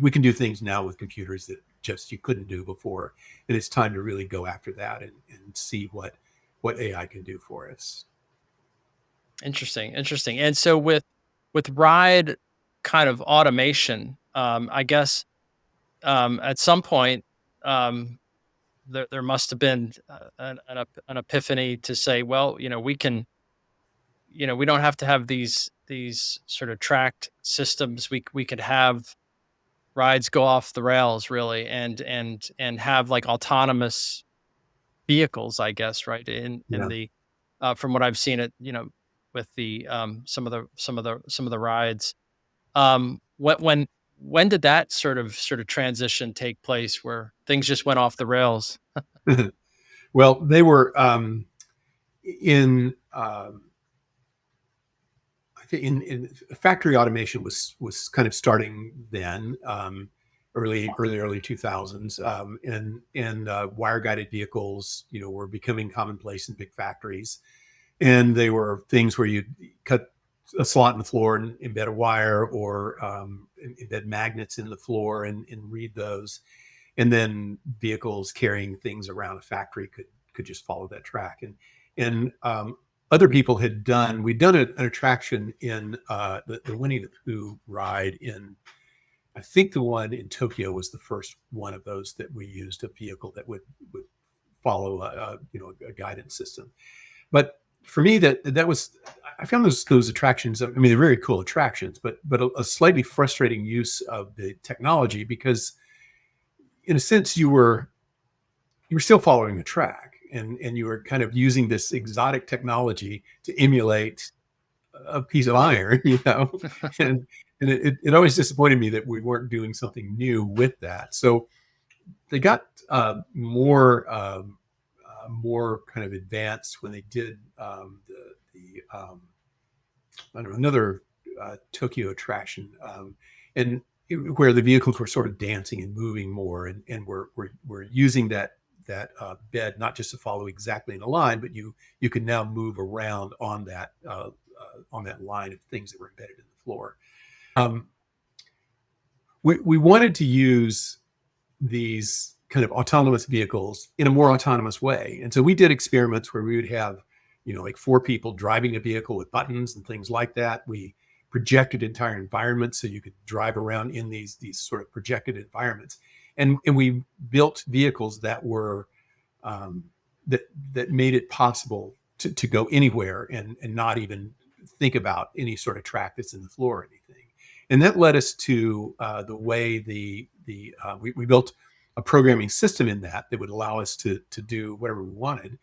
we can do things now with computers that just you couldn't do before. And it's time to really go after that and see what AI can do for us. Interesting, interesting. And so with ride kind of automation, I guess at some point um, there must have been an epiphany to say, well, we don't have to have these sort of tracked systems. We could have rides go off the rails really, and have like autonomous vehicles, I guess, right? In Yeah. the from what I've seen it, with the some of the rides. When did that sort of transition take place where things just went off the rails? Well, they were in I think in factory automation was kind of starting then, early 2000s, and wire guided vehicles, were becoming commonplace in big factories. And they were things where you cut a slot in the floor and embed a wire, or embed magnets in the floor and read those, and then vehicles carrying things around a factory could just follow that track. And other people had done we'd done an attraction in the Winnie the Pooh ride in, I think the one in Tokyo was the first one of those that we used a vehicle that would follow a guidance system. But for me, that was, I found those attractions. I mean, they're very cool attractions, but a slightly frustrating use of the technology, because in a sense you were still following the track, and you were kind of using this exotic technology to emulate a piece of iron, and it always disappointed me that we weren't doing something new with that. So they got more kind of advanced when they did I don't know, another Tokyo attraction, and where the vehicles were sort of dancing and moving more, and we're using that bed not just to follow exactly in a line, but you can now move around on that line of things that were embedded in the floor. Um, we wanted to use these kind of autonomous vehicles in a more autonomous way. And so we did experiments where we would have, like 4 people driving a vehicle with buttons and things like that. We projected entire environments so you could drive around in these sort of projected environments. And we built vehicles that were um, that made it possible to go anywhere and not even think about any sort of track that's in the floor or anything. And that led us to the way we built a programming system in that would allow us to do whatever we wanted.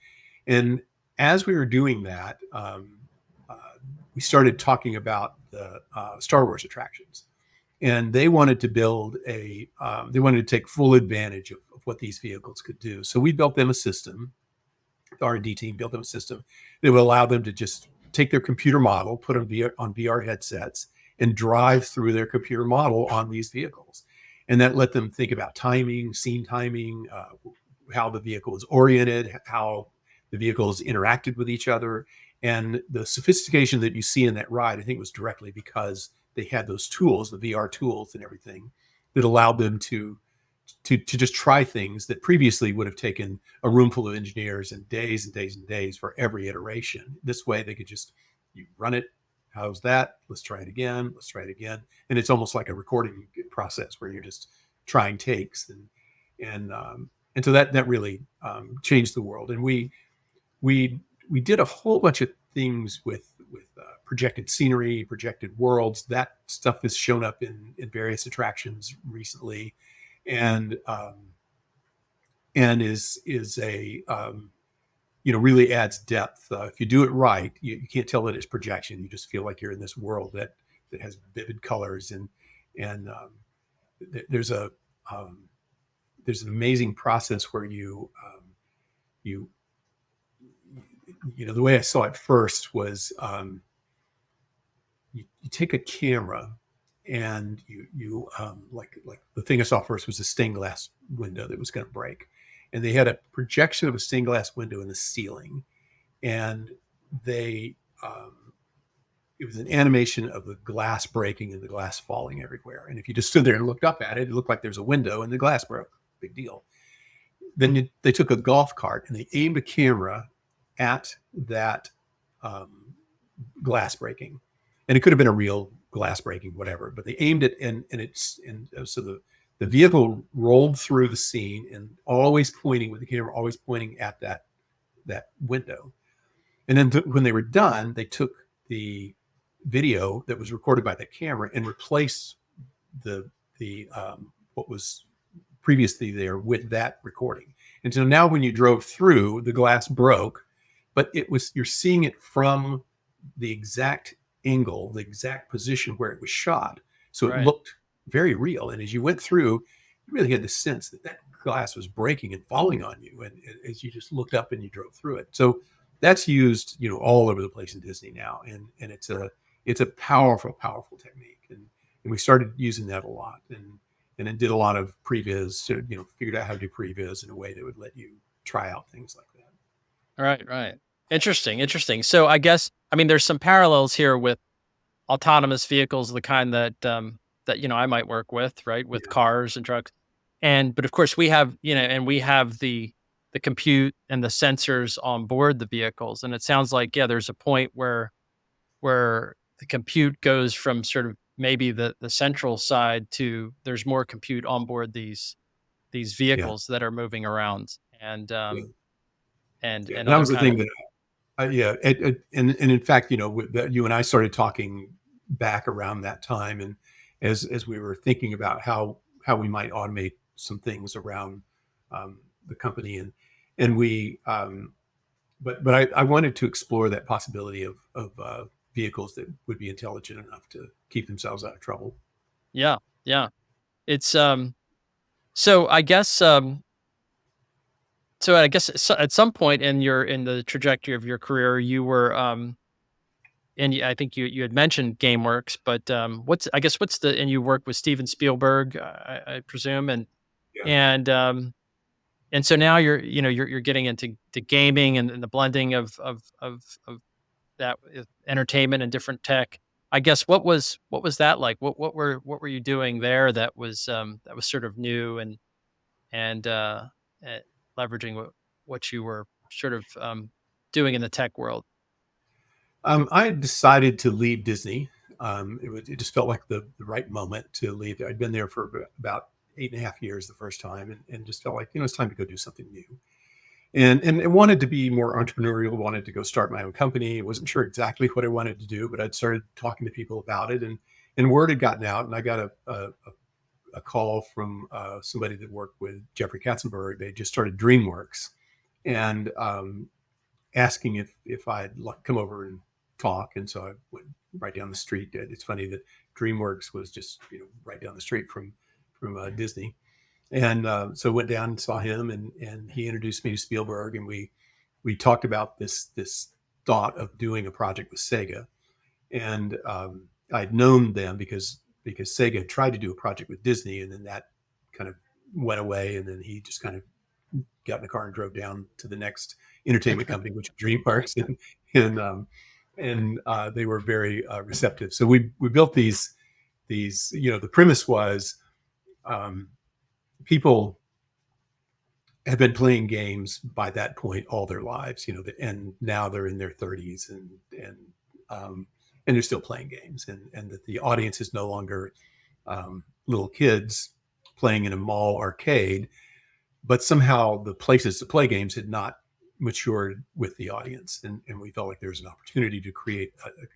And as we were doing that, uh, we started talking about the Star Wars attractions, and they wanted to they wanted to take full advantage of what these vehicles could do. So we built them a system. The R&D team built them a system that would allow them to just take their computer model, put on VR headsets, and drive through their computer model on these vehicles. And that let them think about timing, scene timing, how the vehicle is oriented, how the vehicles interacted with each other. And the sophistication that you see in that ride, I think, was directly because they had those tools, the VR tools and everything, that allowed them to just try things that previously would have taken a room full of engineers and days and days and days for every iteration. This way, they could just, you run it. How's that? Let's try it again. Let's try it again. And it's almost like a recording process where you're just trying takes, and so that really changed the world. And we did a whole bunch of things with projected scenery, projected worlds. That stuff has shown up in various attractions recently, and is a really adds depth. If you do it right, you can't tell that it's projection. You just feel like you're in this world that has vivid colors, and there's a um, there's an amazing process where you the way I saw it first was you take a camera, and you like the thing I saw first was a stained glass window that was going to break, and they had a projection of a stained glass window in the ceiling, and they it was an animation of the glass breaking and the glass falling everywhere. And if you just stood there and looked up at it, it looked like there's a window and the glass broke. Big deal. Then they took a golf cart and they aimed a camera at that um, glass breaking, and it could have been a real glass breaking, whatever. But they aimed it, and so the vehicle rolled through the scene, and always pointing with the camera, always pointing at that window. And then when they were done, they took the video that was recorded by that camera and replaced the what was previously there with that recording. And so now when you drove through, the glass broke, but you're seeing it from the exact angle, the exact position where it was shot. So it Right. looked very real. And as you went through, you really had the sense that glass was breaking and falling on you. And as you just looked up and you drove through it. So that's used, all over the place in Disney now. And it's a powerful, powerful technique. And we started using that a lot. And then did a lot of previs, so, figured out how to do previs in a way that would let you try out things like that. Right, right. Interesting, interesting. So I guess, I mean, there's some parallels here with autonomous vehicles, the kind that that, I might work with, right, with Yeah. cars and trucks. But of course we have, and we have the compute and the sensors on board the vehicles. And it sounds like, yeah, there's a point where the compute goes from sort of maybe the central side to there's more compute on board these Yeah. vehicles that are moving around, Yeah. Yeah. and That other was the kind thing of. that yeah, and in fact, that you and I started talking back around that time, and as we were thinking about how we might automate some things around the company, and we, but I wanted to explore that possibility of vehicles that would be intelligent enough to keep themselves out of trouble. Yeah, yeah. It's so I guess at some point in the trajectory of your career, you were I think you had mentioned GameWorks, but what's the and you work with Steven Spielberg, I presume, Yeah. and um and so now you're getting into gaming and the blending of that with entertainment and different tech. I guess what was that like? What were you doing there that was sort of new and eh, leveraging what you were sort of doing in the tech world? I decided to leave Disney. It just felt like the right moment to leave. I'd been there for about 8.5 years the first time, and just felt like it's time to go do something new. And I wanted to be more entrepreneurial. Wanted to go start my own company. Wasn't sure exactly what I wanted to do, but I'd started talking to people about it, and word had gotten out, and I got a call from somebody that worked with Jeffrey Katzenberg. They just started DreamWorks, and asking if I'd like come over and talk. And so I went right down the street. It's funny that DreamWorks was just right down the street from Disney, and so went down and saw him, and he introduced me to Spielberg, and we talked about this thought of doing a project with Sega, and I'd known them because Sega had tried to do a project with Disney, and then that kind of went away, and then he just kind of got in the car and drove down to the next entertainment company, which was DreamWorks, and they were very receptive. So we built these. The premise was um, people have been playing games by that point all their lives, and now they're in their 30s um, and they're still playing games, and that the audience is no longer little kids playing in a mall arcade, but somehow the places to play games had not matured with the audience, and we felt like there was an opportunity to create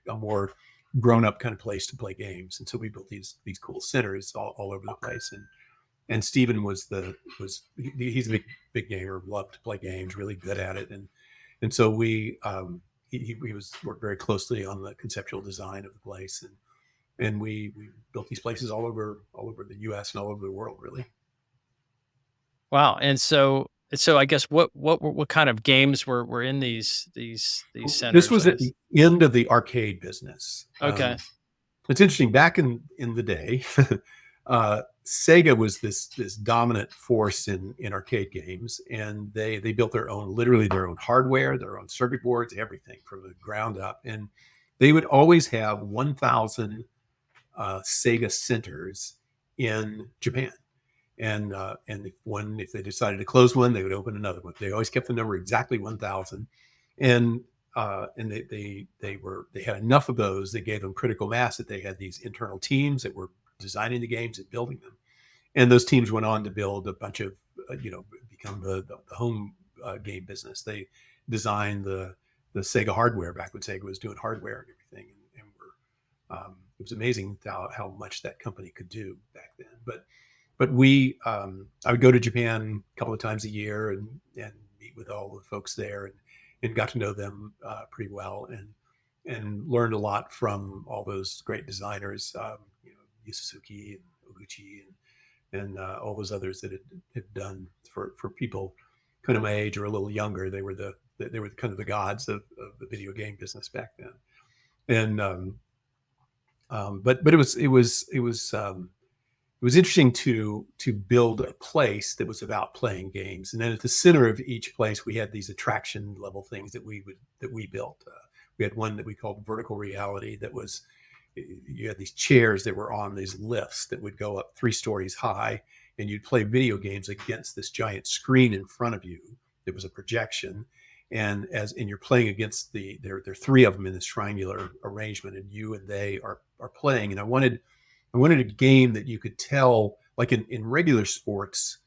a more grown-up kind of place to play games, and so we built these cool centers all over the place, and Steven he's a big gamer, loved to play games, really good at it, and so he was worked very closely on the conceptual design of the place, and we built these places all over the U.S. and all over the world, really. Wow. And so I guess what kind of games were in these This centers, was I at guess? the end of the arcade business. Okay. It's interesting. Back in the day, Sega was this dominant force in arcade games, and they built literally their own hardware, their own circuit boards, everything from the ground up, and they would always have 1,000 Sega centers in Japan. And if they decided to close one, they would open another one. They always kept the number exactly 1,000, and they had enough of those. They gave them critical mass that they had these internal teams that were designing the games and building them. And those teams went on to build a bunch of become the home game business. They designed the Sega hardware back when Sega was doing hardware and everything, and it was amazing how much that company could do back then. But I would go to Japan a couple of times a year and meet with all the folks there, and got to know them pretty well, and learned a lot from all those great designers, Yu Suzuki and Oguchi and all those others that had done for people kind of my age or a little younger. They were kind of the gods of the video game business back then. And but it was interesting to build a place that was about playing games, and then at the center of each place we had these attraction level things that we built. We had one that we called vertical reality that was you had these chairs that were on these lifts that would go up 3 stories high, and you'd play video games against this giant screen in front of you. It was a projection, and you're playing against there are 3 of them in this triangular arrangement, and you and they are playing. And I wanted a game that you could tell, like in regular sports,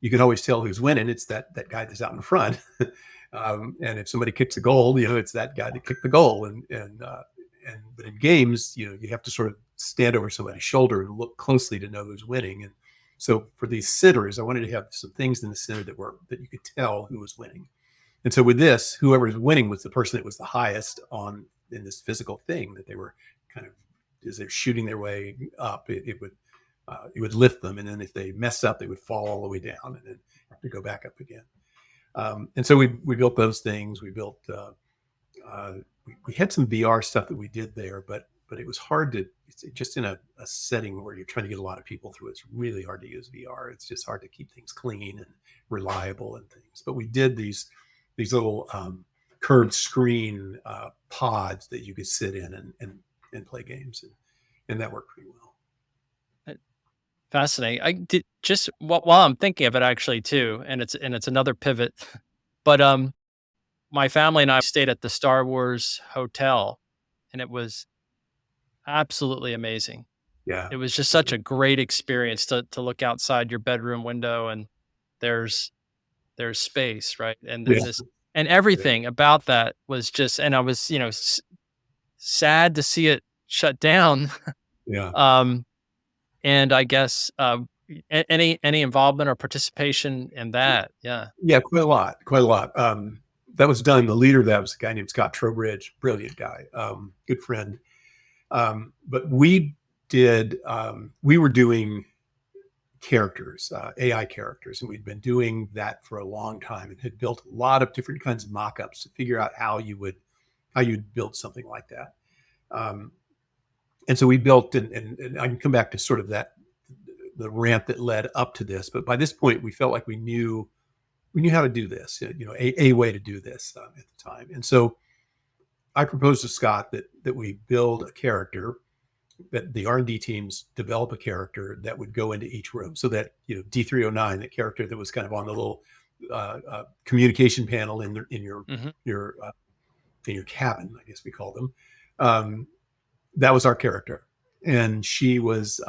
you can always tell who's winning. It's that guy that's out in front. And if somebody kicks a goal, it's that guy that kicked the goal. And but in games, you have to sort of stand over somebody's shoulder and look closely to know who's winning. And so for these sitters, I wanted to have some things in the center that you could tell who was winning. And so with this, whoever was winning was the person that was the highest on in this physical thing that they were kind of, as they're shooting their way up, it would lift them, and then if they messed up, they would fall all the way down and then have to go back up again. And so we built those things. We built we had some VR stuff that we did there, but it was hard to, it's just in a setting where you're trying to get a lot of people through. It's really hard to use VR. It's just hard to keep things clean and reliable and things. But we did these little curved screen pods that you could sit in and play games, and that worked pretty well. Uh, Fascinating. I did just while I'm thinking of it actually too, and it's another pivot, but my family and I stayed at the Star Wars hotel, and it was absolutely amazing. Yeah, It was just such a great experience to look outside your bedroom window, and there's there's space, right? And yeah, this and yeah, everything about that was just, and I was, sad to see it shut down. yeah. um and I guess any involvement or participation in that. Yeah. Yeah, quite a lot, quite a lot. That was done. The leader of that was a guy named Scott Trowbridge, brilliant guy, good friend. But we were doing characters, AI characters, and we'd been doing that for a long time and had built a lot of different kinds of mock-ups to figure out how you'd build something like that. Um, and so we built, and I can come back to sort of the rant that led up to this. But by this point, we felt like we knew how to do this, a way to do this at the time. And so I proposed to Scott that we build a character, that the R&D teams develop a character that would go into each room, so that D309, that character that was kind of on the little communication panel Hmm. your in your cabin, I guess we call them. Um, that was our character, and she was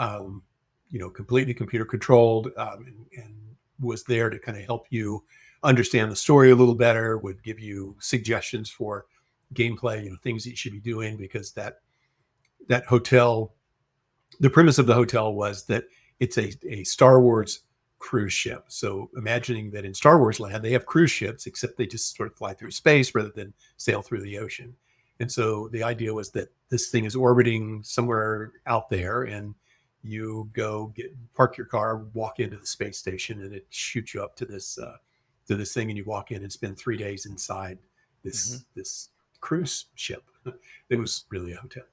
completely computer controlled, and was there to kind of help you understand the story a little better, would give you suggestions for gameplay, things that you should be doing, because that hotel, the premise of the hotel was that it's a Star Wars cruise ship. So imagining that in Star Wars land, they have cruise ships, except they just sort of fly through space rather than sail through the ocean. And so the idea was that this thing is orbiting somewhere out there, and you go park your car, walk into the space station, and it shoots you up to this thing, and you walk in and spend 3 days inside Hmm. this cruise ship. It was really a hotel.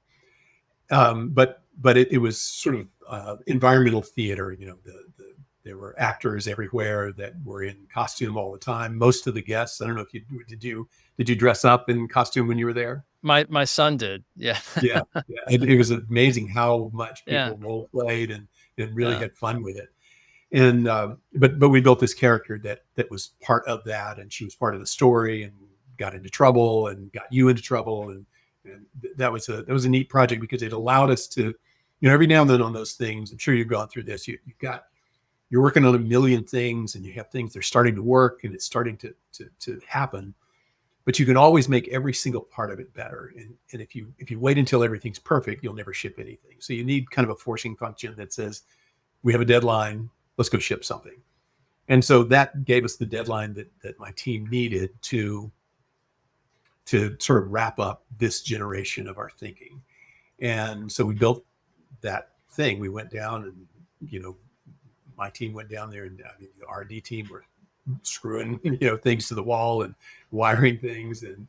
But it was sort of environmental theater. There were actors everywhere that were in costume all the time. Most of the guests, I don't know if you did you dress up in costume when you were there? My son did. Yeah. Yeah, yeah. It was amazing how much Yeah. people role played and really Yeah. had fun with it. And but we built this character that was part of that, and she was part of the story, and got into trouble and got you into trouble, and that was a neat project, because it allowed us to, every now and then on those things. I'm sure you've gone through this. You're working on a million things, and you have things that are starting to work, and it's starting to happen. But you can always make every single part of it better. And if you wait until everything's perfect, you'll never ship anything. So you need kind of a forcing function that says, we have a deadline, let's go ship something. And so that gave us the deadline that my team needed to sort of wrap up this generation of our thinking. And so we built that thing. We went down, and my team went down there, and I mean, the R&D team were screwing things to the wall and wiring things, and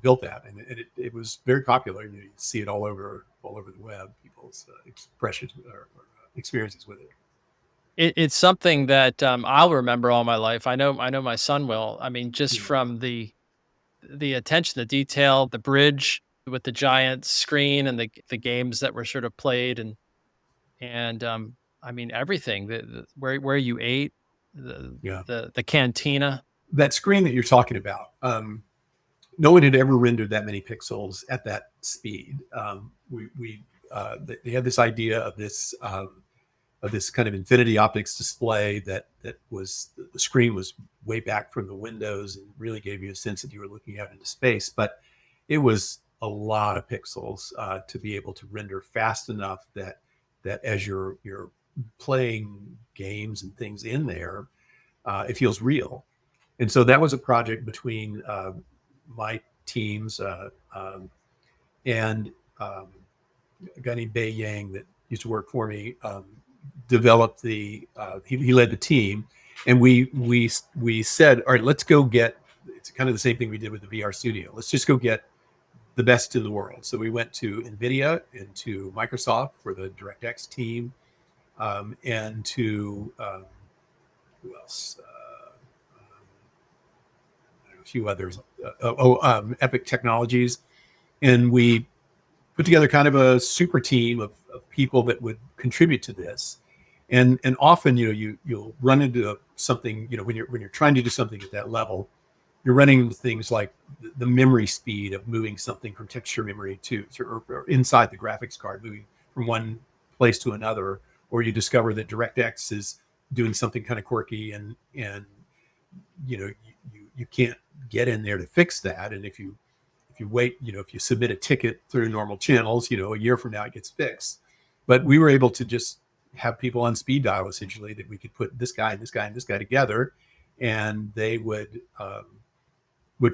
built that, and it was very popular. You see it all over the web, people's expressions or experiences with it. It's something that I'll remember all my life. I know my son will. I mean, just Yeah, from the attention, the detail, the bridge. with the giant screen and the games that were sort of played and I mean everything where you ate Yeah. the cantina. That screen that you're talking about, no one had ever rendered that many pixels at that speed. They had this idea of this kind of infinity optics display that was the screen was way back from the windows and really gave you a sense that you were looking out into space. But it was a lot of pixels to be able to render fast enough that as you're playing games and things in there, it feels real. And so that was a project between my teams and a guy named Bei Yang that used to work for me developed he led the team, and we said, all right, let's go get. It's kind of the same thing we did with the VR studio. Let's just go get the best in the world. So we went to NVIDIA and to Microsoft for the DirectX team, and to who else? A few others. Epic Technologies, and we put together kind of a super team of people that would contribute to this. And often, you'll run into something, when you're trying to do something at that level, you're running into things like the memory speed of moving something from texture memory or inside the graphics card, moving from one place to another, or you discover that DirectX is doing something kind of quirky, and you can't get in there to fix that. And if you wait, if you submit a ticket through normal channels, a year from now it gets fixed. But we were able to just have people on speed dial, essentially, that we could put this guy and this guy and this guy together, and they would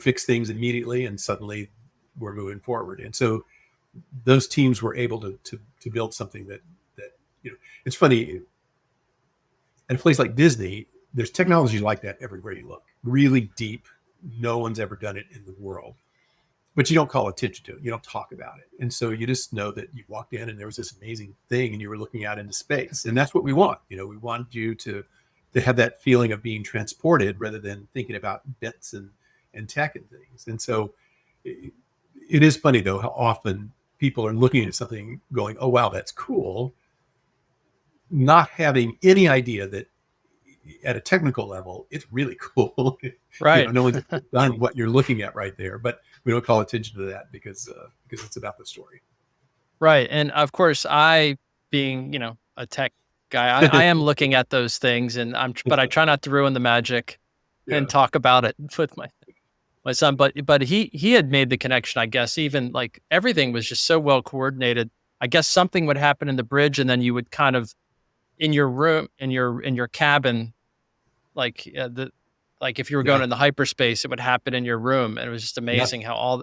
fix things immediately, and suddenly we're moving forward. And so those teams were able to build something that it's funny, at a place like Disney, there's technology like that everywhere you look, really deep. No one's ever done it in the world, but you don't call attention to it. You don't talk about it. And so you just know that you walked in and there was this amazing thing and you were looking out into space. And that's what we want. We want you to have that feeling of being transported rather than thinking about bits and tech and things. And so it is funny though, how often people are looking at something going, oh, wow, that's cool. Not having any idea that at a technical level, it's really cool. Right. No one's done what you're looking at right there, but we don't call attention to that because it's about the story. Right, and of course, I being, a tech guy, I am looking at those things and but I try not to ruin the magic and Yeah, talk about it with my son, but he had made the connection, I guess, even, like, everything was just so well coordinated. I guess something would happen in the bridge, and then you would kind of in your room in your cabin, like, like, if you were going yeah, into hyperspace, it would happen in your room, and it was just yeah. amazing how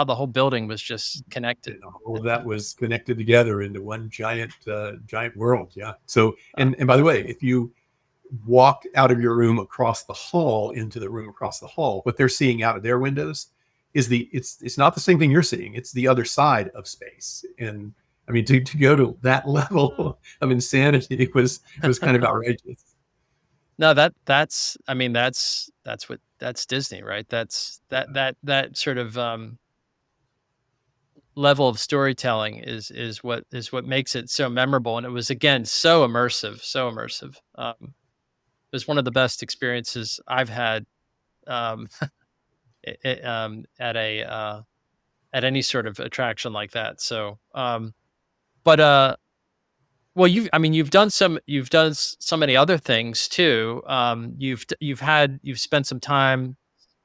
the whole building was just connected. And all of that was connected together into one giant world. Yeah. So, Uh, and by the way, if you walked out of your room across the hall into the room across the hall, what they're seeing out of their windows is it's not the same thing you're seeing. It's the other side of space. And I mean, to go to that level of insanity was kind of outrageous. No, that's I mean, that's Disney, right? That's Yeah. that sort of, level of storytelling is what makes it so memorable, and it was, again, so immersive, so immersive. It was one of the best experiences I've had, um, at any sort of attraction like that, so, but, well, you've done so many other things too. You've spent some time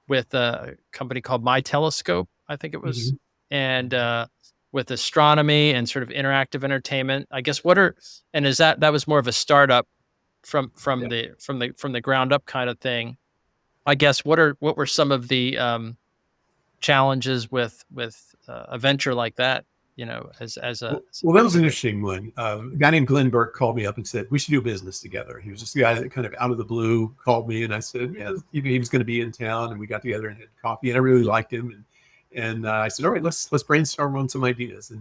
with a company called My Telescope, I think it was, Mhm. and with astronomy and sort of interactive entertainment. I guess what are and is that was more of a startup Yeah. from the ground up kind of thing. I guess what were some of the challenges with a venture like that? Well, that was an interesting one. A guy named Glenn Burke called me up and said we should do business together. He was just a guy that kind of out of the blue called me, and I said, yeah, he was going to be in town, and we got together and had coffee, and I really liked him, and I said, all right, let's brainstorm on some ideas,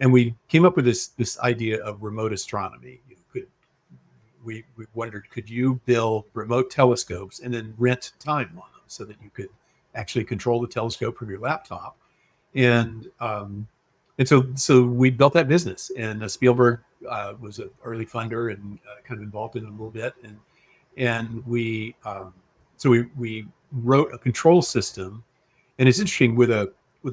and we came up with this idea of remote astronomy. We wondered, could you build remote telescopes and then rent time on them so that you could actually control the telescope from your laptop, And um, and so so we built that business, and Spielberg was an early funder and kind of involved in it a little bit, and we wrote a control system. And it's interesting with a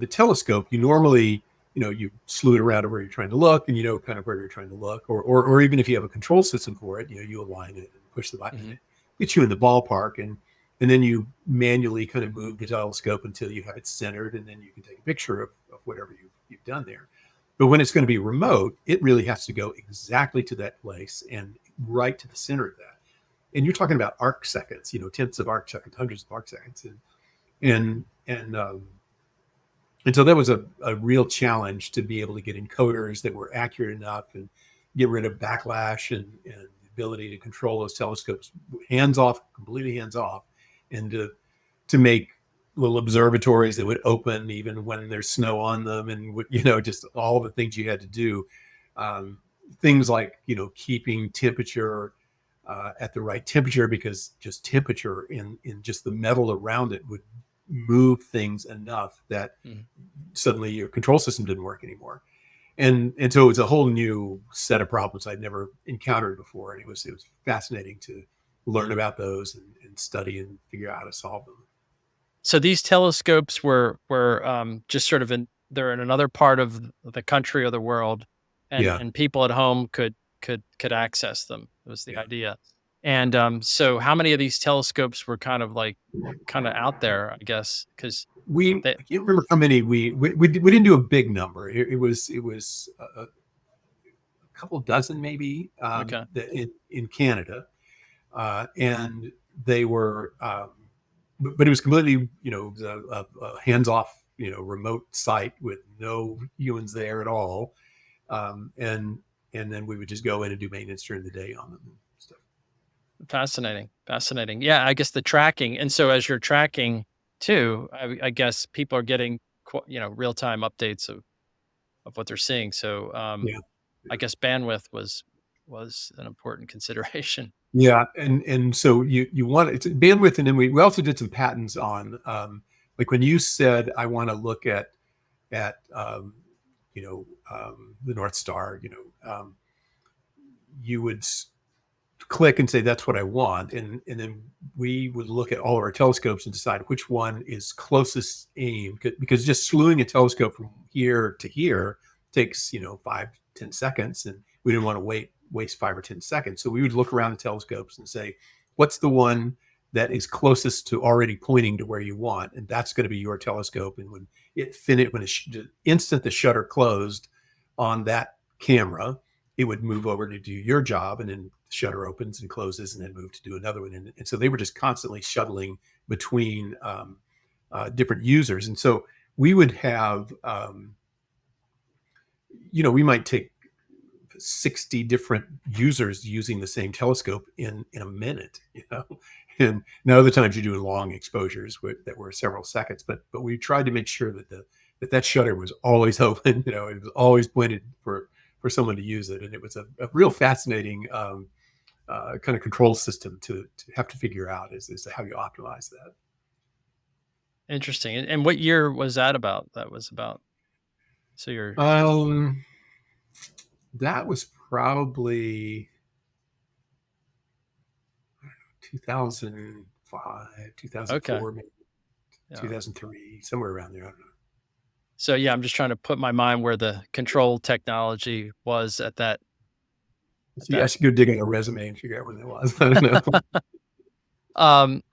telescope, you normally, you slew it around to where you're trying to look, and you know kind of where you're trying to look, or even if you have a control system for it, you align it and push the button, and Hmm. it gets you in the ballpark, and then you manually kind of move the telescope until you have it centered, and then you can take a picture of whatever you've done there. But when it's going to be remote, it really has to go exactly to that place and right to the center of that. And you're talking about arc seconds, tenths of arc seconds, hundreds of arc seconds, and and and so that was a real challenge to be able to get encoders that were accurate enough and get rid of backlash and the ability to control those telescopes hands off, completely hands off, and to make little observatories that would open even when there's snow on them, and just all the things you had to do. Um, Things like keeping temperature at the right temperature, because just temperature in just the metal around it would move things enough that Hmm. suddenly your control system didn't work anymore. And so it was a whole new set of problems I'd never encountered before, and it was fascinating to learn about those and study and figure out how to solve them. So these telescopes were just sort of they're in another part of the country or the world, and Yeah, people at home could access them. Was the yeah. idea. And so how many of these telescopes were kind of out there? I guess because they I can't remember how many we didn't do a big number. It was a couple dozen maybe, okay. in Canada, and they were, but it was completely, a hands-off, remote site with no humans there at all, and then we would just go in and do maintenance during the day on them and stuff. Fascinating, fascinating. Yeah, I guess the tracking, and so as you're tracking too, I guess people are getting real time updates of what they're seeing. So Yeah, I guess bandwidth was an important consideration. yeah, and so you want it's bandwidth, and then we also did some patents on, like when you said I want to look at the North Star, you would click and say that's what I want, and then we would look at all of our telescopes and decide which one is closest aim, because just slewing a telescope from here to here takes 5-10 seconds, and we didn't want to waste 5 or 10 seconds. So we would look around the telescopes and say, what's the one that is closest to already pointing to where you want, and that's going to be your telescope. And the instant the shutter closed on that camera, it would move over to do your job, and then the shutter opens and closes, and then move to do another one. And so they were just constantly shuttling between different users. And so we would have, we might take 60 different users using the same telescope in a minute, and now other times you're doing long exposures that were several seconds, but we tried to make sure that shutter was always open. It was always pointed for someone to use it, and it was a real fascinating, kind of control system to have to figure out, is how you optimize that. Interesting. And what year was that about? That was about so you're Um, that was probably 2005, okay. 2004, maybe Yeah. 2003, somewhere around there. I don't know. So yeah, I'm just trying to put my mind where the control technology was at that at See, I that. should go dig out a resume and figure out when that was. I don't know. um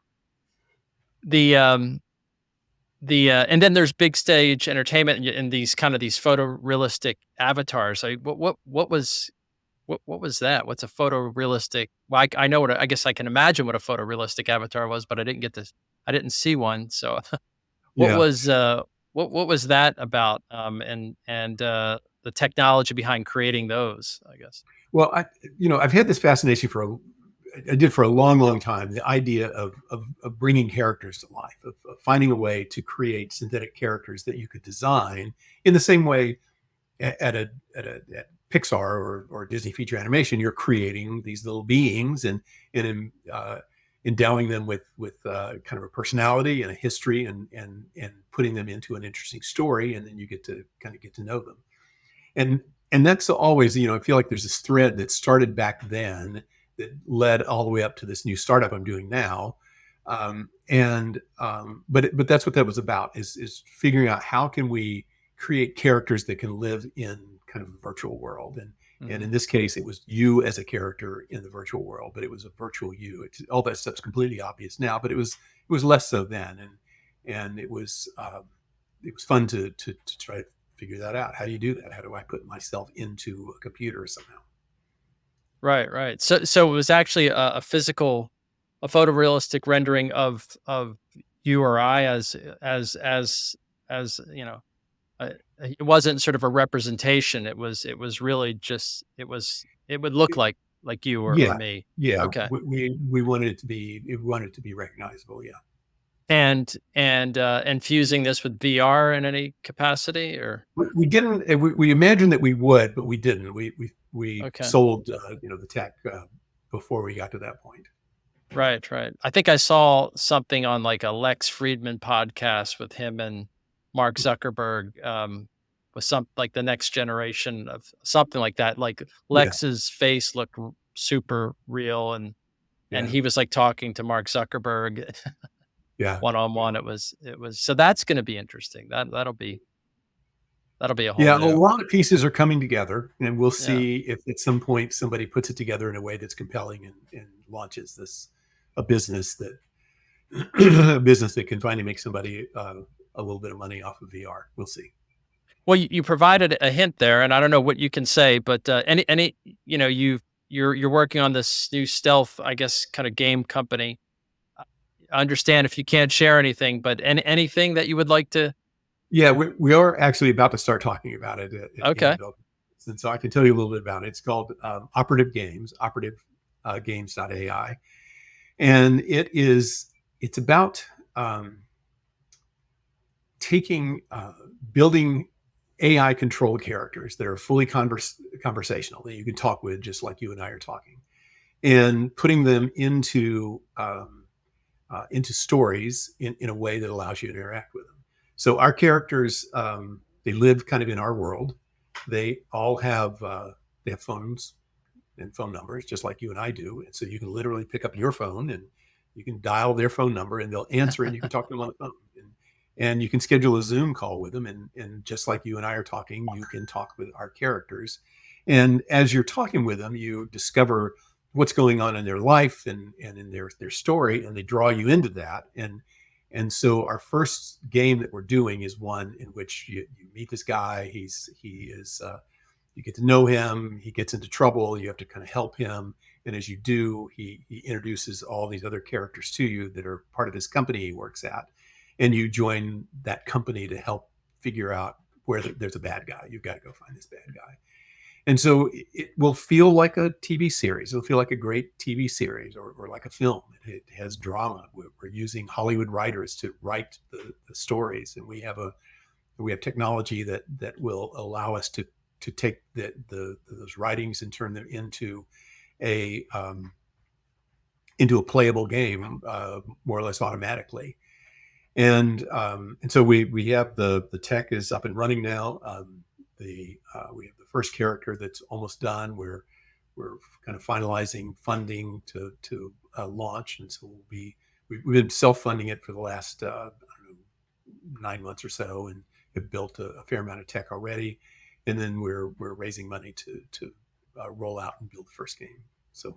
the and then there's big stage entertainment and these kind of these photorealistic avatars. Like what was that? What's a photorealistic? Well, I know I guess I can imagine what a photorealistic avatar was, but I didn't see one. So what Yeah. was what was that about? And the technology behind creating those, I guess. Well, I've had this fascination I did for a long, long time. The idea of bringing characters to life, of finding a way to create synthetic characters that you could design in the same way at Pixar or Disney feature animation. You're creating these little beings, and in endowing them with kind of a personality and a history, and putting them into an interesting story, and then you get to kind of get to know them. And that's always, I feel like there's this thread that started back then that led all the way up to this new startup I'm doing now. But that's what that was about, is figuring out how can we create characters that can live in kind of a virtual world. And Mhm. in this case, it was you as a character in the virtual world, but it was a virtual you. All that stuff's completely obvious now, but it was less so then. And it was fun to try to figure that out. How do you do that? How do I put myself into a computer somehow? Right, right. So it was actually a physical, a photorealistic rendering of you or I as uh, it wasn't sort of a representation. It was really just it would look like you or Yeah, me. yeah. Okay. We wanted it to be, recognizable. Yeah. And fusing this with VR in any capacity or We didn't. We imagined that we would, but we didn't. We okay. sold the tech before we got to that point. Right, right. I think I saw something on like a Lex Friedman podcast with him and Mark Zuckerberg, with some like the next generation of something like that. Like Yeah, Lex's face looked super real, and yeah, he was like talking to Mark Zuckerberg yeah, one on yeah. one. It was so that's going to be interesting. That'll be a whole Yeah, a new lot of pieces are coming together, and we'll yeah. see if at some point somebody puts it together in a way that's compelling, and launches this a business that a business that can finally make somebody a little bit of money off of VR. We'll see. Well, you provided a hint there, and I don't know what you can say, but you're working on this new stealth, I guess, kind of game company. I understand if you can't share anything, but anything that you would like to. Yeah, we are actually about to start talking about it at the end Okay, of it. And so I can tell you a little bit about it. It's called Operative Games, Games.AI. And it's about taking, building AI controlled characters that are fully conversational, that you can talk with just like you and I are talking, and putting them into stories in a way that allows you to interact with them. So our characters, they live kind of in our world. They all have phones and phone numbers, just like you and I do. And so you can literally pick up your phone and you can dial their phone number, and they'll answer, and you can talk to them on the phone. And you can schedule a Zoom call with them. And just like you and I are talking, you can talk with our characters. And as you're talking with them, you discover what's going on in their life, and in their story, and they draw you into that. And so our first game that we're doing is one in which you meet this guy. He is You get to know him. He gets into trouble. You have to kind of help him. And as you do, he introduces all these other characters to you that are part of this company he works at. And you join that company to help figure out where there's a bad guy. You've got to go find this bad guy. And so it will feel like a TV series. It'll feel like a great TV series, or like a film. It has drama. We're using Hollywood writers to write the stories. And we have technology that will allow us to take those writings and turn them a um, into a playable game, more or less automatically. And so we have the tech is up and running now. We have the first character that's almost done. We're kind of finalizing funding to launch, and so we've been self funding it for the last I don't know, 9 months or so, and have built a fair amount of tech already. And then we're raising money to roll out and build the first game. So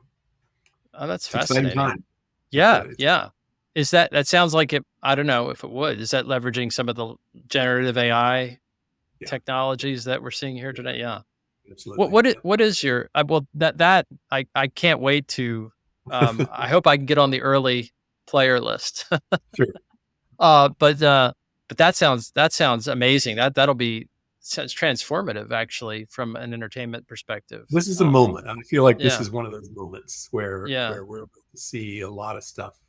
oh, that's it's an exciting fascinating. time. Yeah, It's yeah. Is that sounds like it? I don't know if it would. Is that leveraging some of the generative AI Yeah, technologies that we're seeing here yeah, today? Yeah. What absolutely. what is Yeah. what is your well that I can't wait to I hope I can get on the early player list. Sure. But that sounds amazing. That'll be sounds transformative actually from an entertainment perspective. This is a moment. I feel like this Yeah. is one of those moments where Yeah. where we're able to see a lot of stuff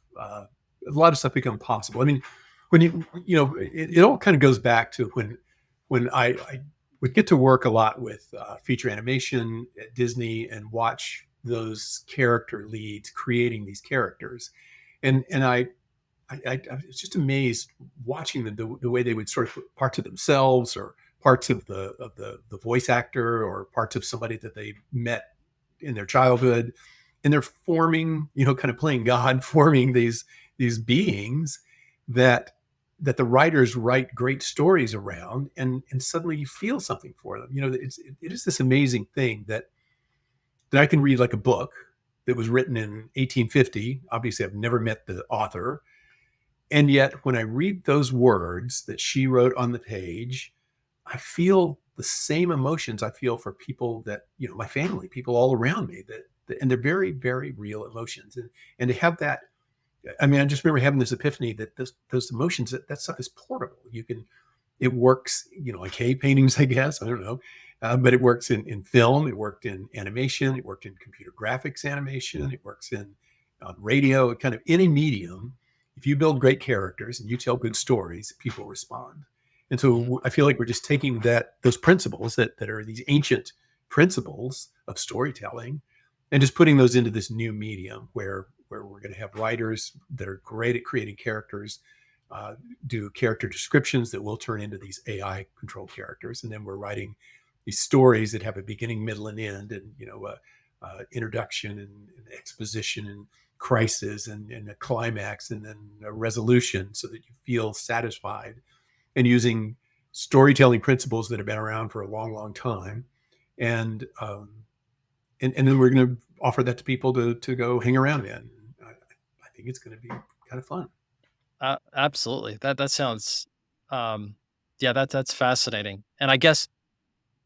become possible. I mean, when it all kind of goes back to when I would get to work a lot with feature animation at Disney and watch those character leads creating these characters. And I was just amazed watching the way they would sort of put parts of themselves or parts of the voice actor or parts of somebody that they met in their childhood, and they're forming, kind of playing God, forming these beings that the writers write great stories around, and suddenly you feel something for them. It is this amazing thing that I can read like a book that was written in 1850. Obviously, I've never met the author, and yet, when I read those words that she wrote on the page, I feel the same emotions I feel for people that, my family, people all around me, and they're very, very real emotions. And to have that, I mean, I just remember having this epiphany that those emotions, that stuff is portable. It works, on cave paintings, I guess. I don't know. But it works in film. It worked in animation. It worked in computer graphics animation. It works in radio, kind of any medium. If you build great characters and you tell good stories, people respond. And Mhm. so I feel like we're just taking those principles that are these ancient principles of storytelling and just putting those into this new medium where we're going to have writers that are great at creating characters, do character descriptions that will turn into these AI controlled characters, and then we're writing these stories that have a beginning, middle, and end, and introduction and exposition and crisis and a climax and then a resolution, so that you feel satisfied, and using storytelling principles that have been around for a long, long time, and and then we're going to offer that to people to go hang around in. I think it's going to be kind of fun. Absolutely. That sounds, um, yeah, that's fascinating. And I guess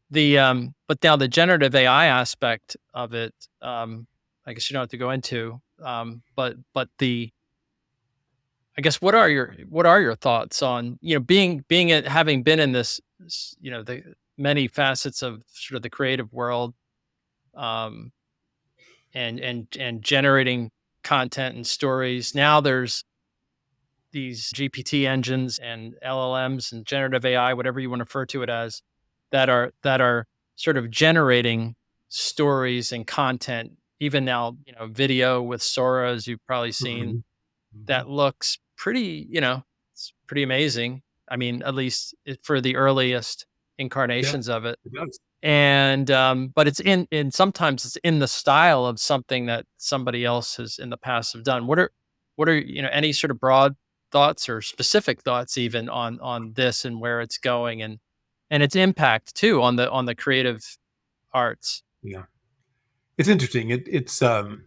but now the generative AI aspect of it, I guess you don't have to go into, but I guess what are your thoughts on, being it having been in the many facets of sort of the creative world, um, and generating content and stories. Now there's these GPT engines and LLMs and generative AI, whatever you want to refer to it as, that are sort of generating stories and content. Even now, video with Sora, as you've probably seen, Mhm. Mhm. that looks pretty, it's pretty amazing. I mean, at least for the earliest Yeah, incarnations of it. it does. And but it's in sometimes it's in the style of something that somebody else has in the past have done. What are any sort of broad thoughts or specific thoughts even on this and where it's going, and its impact too on the creative arts? Yeah, it's interesting. It's going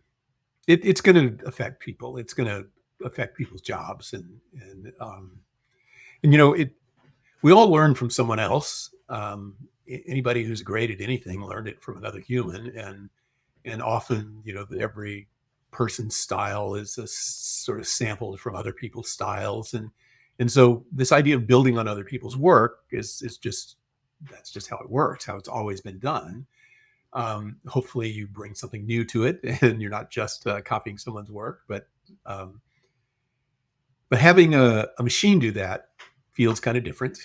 to affect people. It's going to affect people's jobs, and it. We all learn from someone else. Anybody who's great at anything learned it from another human, and often, every person's style is sort of sampled from other people's styles, and so this idea of building on other people's work is just, that's just how it works, how it's always been done. Hopefully you bring something new to it and you're not just copying someone's work, um, but having a machine do that feels kind of different.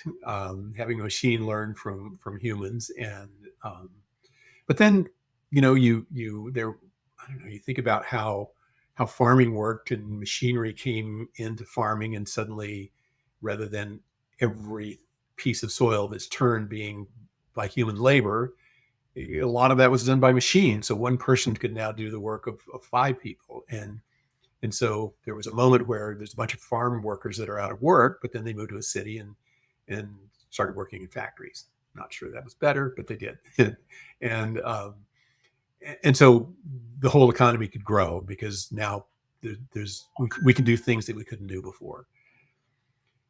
Having a machine learn from humans, and but then, you there, I don't know, you think about how farming worked and machinery came into farming, and suddenly, rather than every piece of soil that's turned being by human labor, a lot of that was done by machine. So one person could now do the work of five people. And so there was a moment where there's a bunch of farm workers that are out of work, but then they moved to a city and started working in factories. Not sure that was better, but they did. and and so the whole economy could grow because now we can do things that we couldn't do before.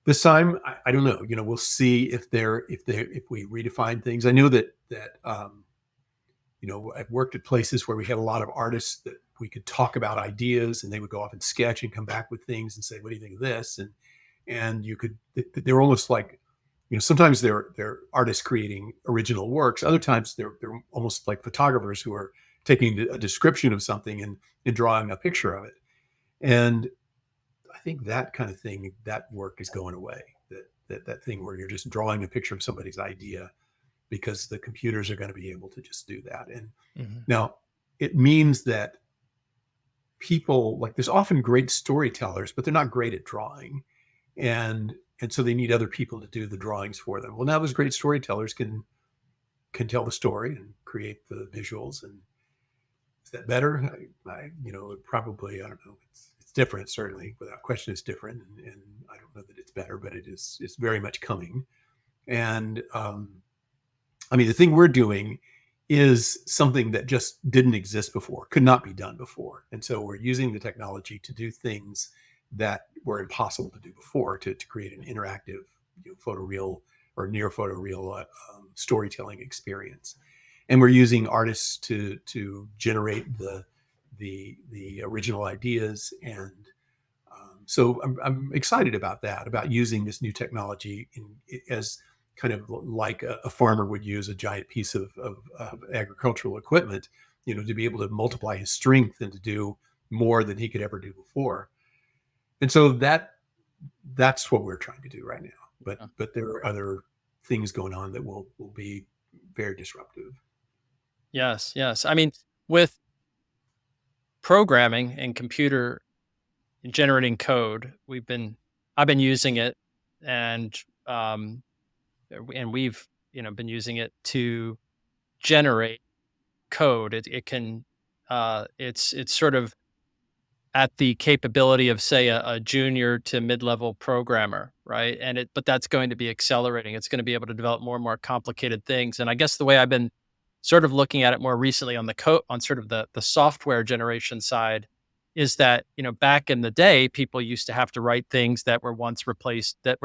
This time, I don't know. We'll see if we redefine things. I know that I've worked at places where we had a lot of artists that we could talk about ideas, and they would go off and sketch and come back with things and say, "What do you think of this?" And you could, they're almost like, sometimes they're artists creating original works. Other times they're almost like photographers who are taking a description of something and drawing a picture of it. And I think that kind of thing, that work is going away. That thing where you're just drawing a picture of somebody's idea, because the computers are going to be able to just do that. And Mhm. now it means that people, like, there's often great storytellers, but they're not great at drawing, and so they need other people to do the drawings for them. Well, now those great storytellers can tell the story and create the visuals. And is that better? Probably, I don't know. It's different, certainly, without question. It's different, and I don't know that it's better, but it's very much coming. And I mean, the thing we're doing is something that just didn't exist before, could not be done before. And so we're using the technology to do things that were impossible to do before, to create an interactive, photoreal or near photoreal storytelling experience. And we're using artists to generate the original ideas. And so I'm excited about that, about using this new technology as kind of like a farmer would use a giant piece of agricultural equipment, to be able to multiply his strength and to do more than he could ever do before. And so that's what we're trying to do right now. But Yeah. there are other things going on that will be very disruptive. Yes, yes. I mean, with programming and computer generating code, I've been using it, and um and we've, been using it to generate code. It can it's sort of at the capability of, say, a junior to mid-level programmer, right? But that's going to be accelerating. It's going to be able to develop more and more complicated things. And I guess the way I've been sort of looking at it more recently on the code, on sort of the software generation side, is that, back in the day, people used to have to write things that were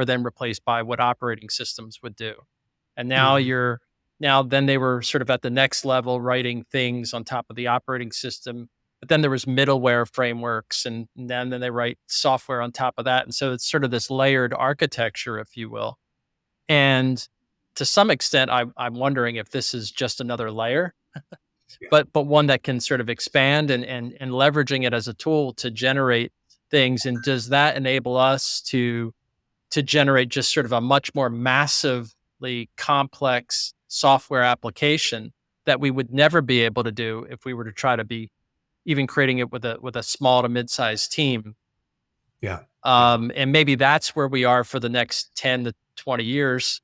then replaced by what operating systems would do. And Hmm. now then they were sort of at the next level, writing things on top of the operating system. But then there was middleware frameworks, and then they write software on top of that. And so it's sort of this layered architecture, if you will. And to some extent, I'm wondering if this is just another layer, Yeah. but one that can sort of expand, and leveraging it as a tool to generate things. And does that enable us to generate just sort of a much more massively complex software application that we would never be able to do if we were to try to be even creating it with a small to mid-sized team? Yeah. Yeah. And maybe that's where we are for the next 10 to 20 years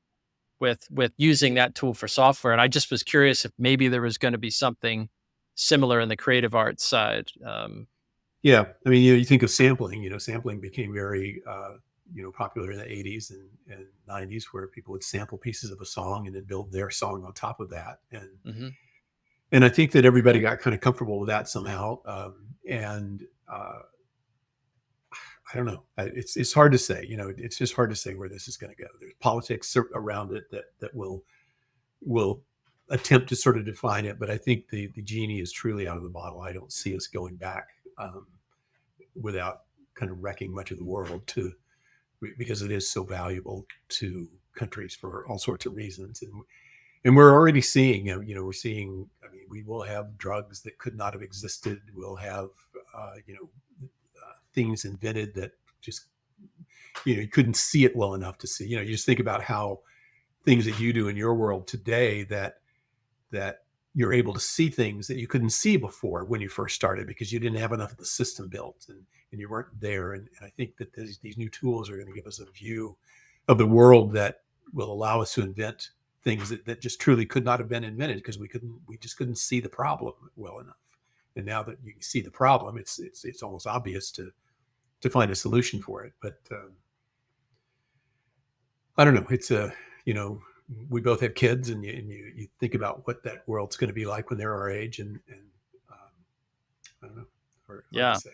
with using that tool for software. And I just was curious if maybe there was going to be something similar in the creative arts side. Yeah, I mean, you think of sampling. Sampling became very, popular in the '80s and '90s, where people would sample pieces of a song and then build their song on top of that. Mhm. And I think that everybody got kind of comfortable with that somehow. And I don't know. It's hard to say. It's just hard to say where this is going to go. There's politics around it that will attempt to sort of define it. But I think the genie is truly out of the bottle. I don't see us going back. Without kind of wrecking much of the world, because it is so valuable to countries for all sorts of reasons. And we're already seeing, we're seeing, I mean, we will have drugs that could not have existed. We'll have, things invented that just, you couldn't see it well enough to see. You just think about how things that you do in your world today, that you're able to see things that you couldn't see before when you first started, because you didn't have enough of the system built, and you weren't there. And I think that these new tools are going to give us a view of the world that will allow us to invent things that just truly could not have been invented, because we just couldn't see the problem well enough. And now that you can see the problem, it's almost obvious to find a solution for it. But I don't know. It's a, you know, we both have kids, and you think about what that world's going to be like when they're our age, and um, I don't know, hard to Yeah. say.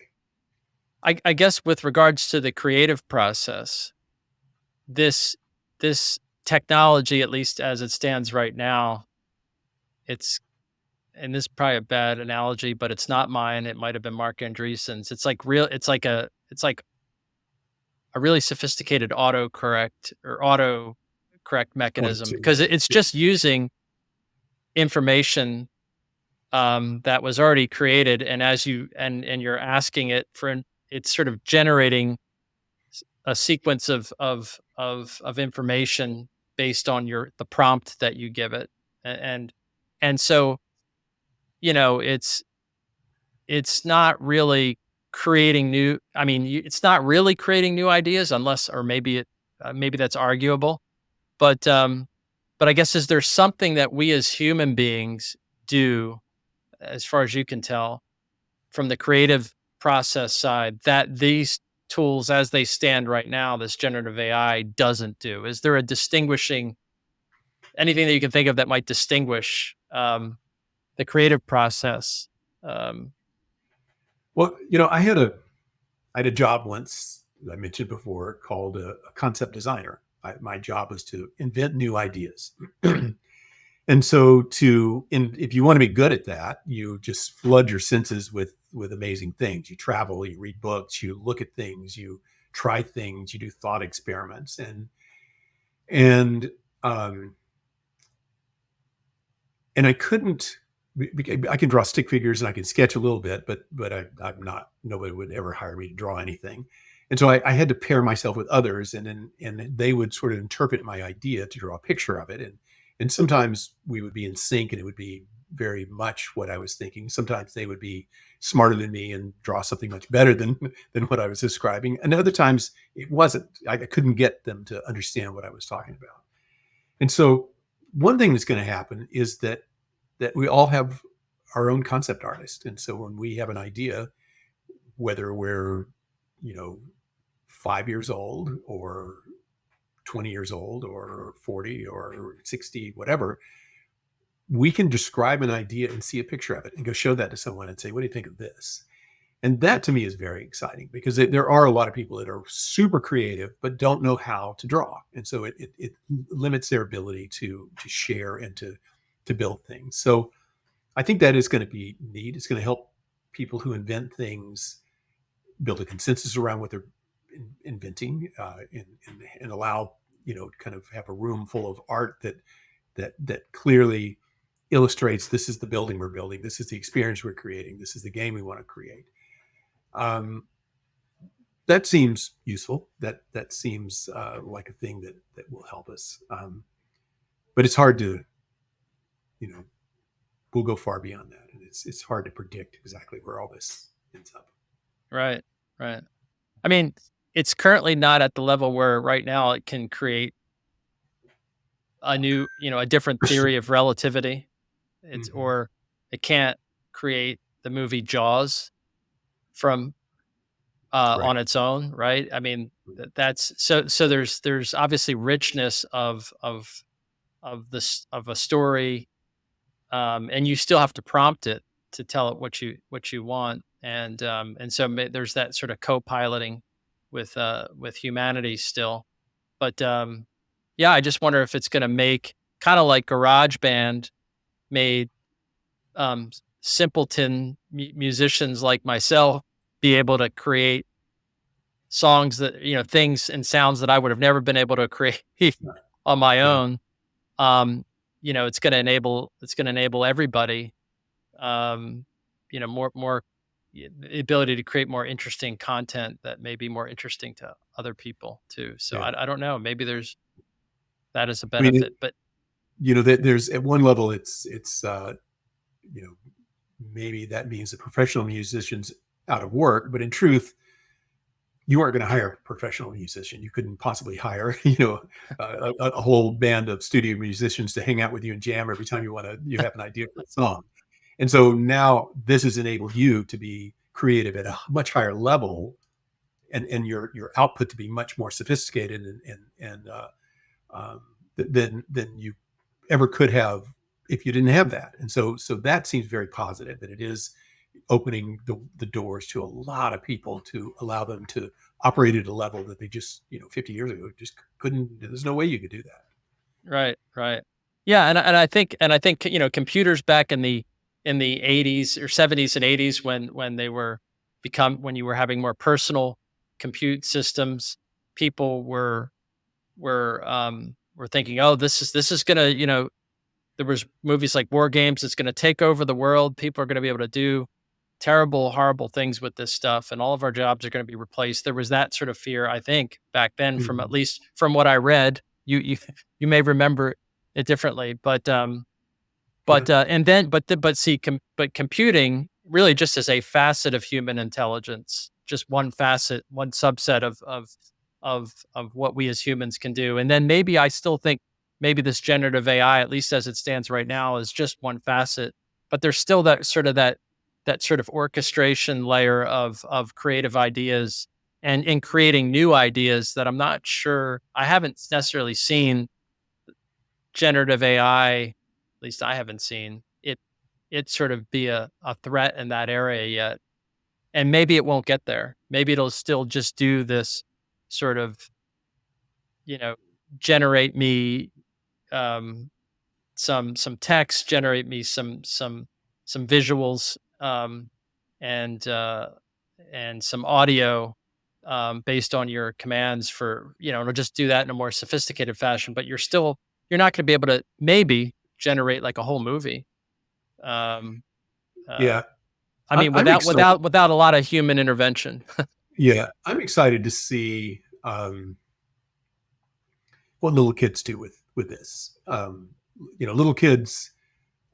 I guess with regards to the creative process, this this technology, at least as it stands right now, it's and this is probably a bad analogy, but it's not mine. It might have been Mark Andreessen's. It's like a really sophisticated auto correct Order mechanism, to, because it's yeah, just using information that was already created, and as you and you're asking it it's sort of generating a sequence of information based on the prompt that you give it. And so, you know, it's not really. creating new. I mean, it's not really creating new ideas, unless, or maybe maybe that's arguable. But but I guess, is there something that we as human beings do, as far as you can tell, from the creative process side, that these tools, as they stand right now, this generative AI doesn't do? Is there a distinguishing, anything that you can think of that might distinguish the creative process? Um, Well, I had a job once, I mentioned before, called a concept designer. My job was to invent new ideas. And so if you want to be good at that, you just flood your senses with amazing things. You travel, you read books, you look at things, you try things, you do thought experiments, and um, and I couldn't. I can draw stick figures and I can sketch a little bit, but I'm not. Nobody would ever hire me to draw anything, and so I had to pair myself with others, and they would sort of interpret my idea to draw a picture of it, and sometimes we would be in sync, and it would be very much what I was thinking. Sometimes they would be smarter than me and draw something much better than than what I was describing, and other times it wasn't. I couldn't get them to understand what I was talking about, and so one thing that's going to happen is that we all have our own concept artist. And so when we have an idea, whether we're, you know, 5 years old or 20 years old or 40 or 60, whatever, we can describe an idea and see a picture of it and go show that to someone and say, what do you think of this? And that to me is very exciting because there are a lot of people that are super creative but don't know how to draw, and so it limits their ability to share and to build things. So I think that is going to be neat. It's going to help people who invent things build a consensus around what they're inventing, and allow, kind of have a room full of art that clearly illustrates this is the building we're building, this is the experience we're creating, this is the game we want to create. Um, that seems useful. That seems like a thing that will help us. But it's hard to, you know, we'll go far beyond that, and it's hard to predict exactly where all this ends up. right, right. I mean, it's currently not at the level where right now it can create a new, a different theory of relativity. It's Hmm. or it can't create the movie Jaws from Right. on its own, right? I mean, that's so there's obviously richness of this of a story, and you still have to prompt it to tell it what you want, and so there's that sort of co-piloting with humanity still. But yeah, I just wonder if it's going to make, kind of like GarageBand made simpleton musicians like myself be able to create songs that, things and sounds that I would have never been able to create Yeah. on my Yeah. own. It's going to enable everybody, um, more the ability to create more interesting content that may be more interesting to other people too. So Yeah. I don't know. Maybe there's that as a I mean, benefit, but there's at one level, it's you know, maybe that means the professional musicians out of work, but in truth, you aren't going to hire a professional musician. You couldn't possibly hire, a whole band of studio musicians to hang out with you and jam every time you have an idea for a song. And so now this has enabled you to be creative at a much higher level, and your output to be much more sophisticated and than you ever could have if you didn't have that. And so that seems very positive, that it is opening the doors to a lot of people to allow them to operate at a level that they just, 50 years ago just couldn't. There's no way you could do that. right, right. Yeah, and I think computers back in the 80s or 70s and 80s, when they were become when you were having more personal compute systems, people were thinking, oh, this is gonna, there was movies like War Games. It's gonna take over the world. People are gonna be able to do terrible, horrible things with this stuff, and all of our jobs are gonna be replaced. There was that sort of fear, I think, back then, from at Mhm. least from what I read. You you may remember it differently, but Yeah. and then but see, but computing really just as a facet of human intelligence, just one facet, one subset of what we as humans can do. And then maybe I still think maybe this generative AI, at least as it stands right now, is just one facet, but there's still that sort of orchestration layer of creative ideas and in creating new ideas that I'm not sure I haven't necessarily seen generative AI, at least I haven't seen it sort of be a threat in that area yet. And maybe it won't get there. Maybe it'll still just do this sort of, you know, generate me um, some text, generate me some visuals, and and some audio based on your commands for it'll just do that in a more sophisticated fashion. But you're not going to be able to maybe generate like a whole movie. Um, uh, Yeah, I mean, I'm excited. without a lot of human intervention. Yeah, I'm excited to see what little kids do with this. Little kids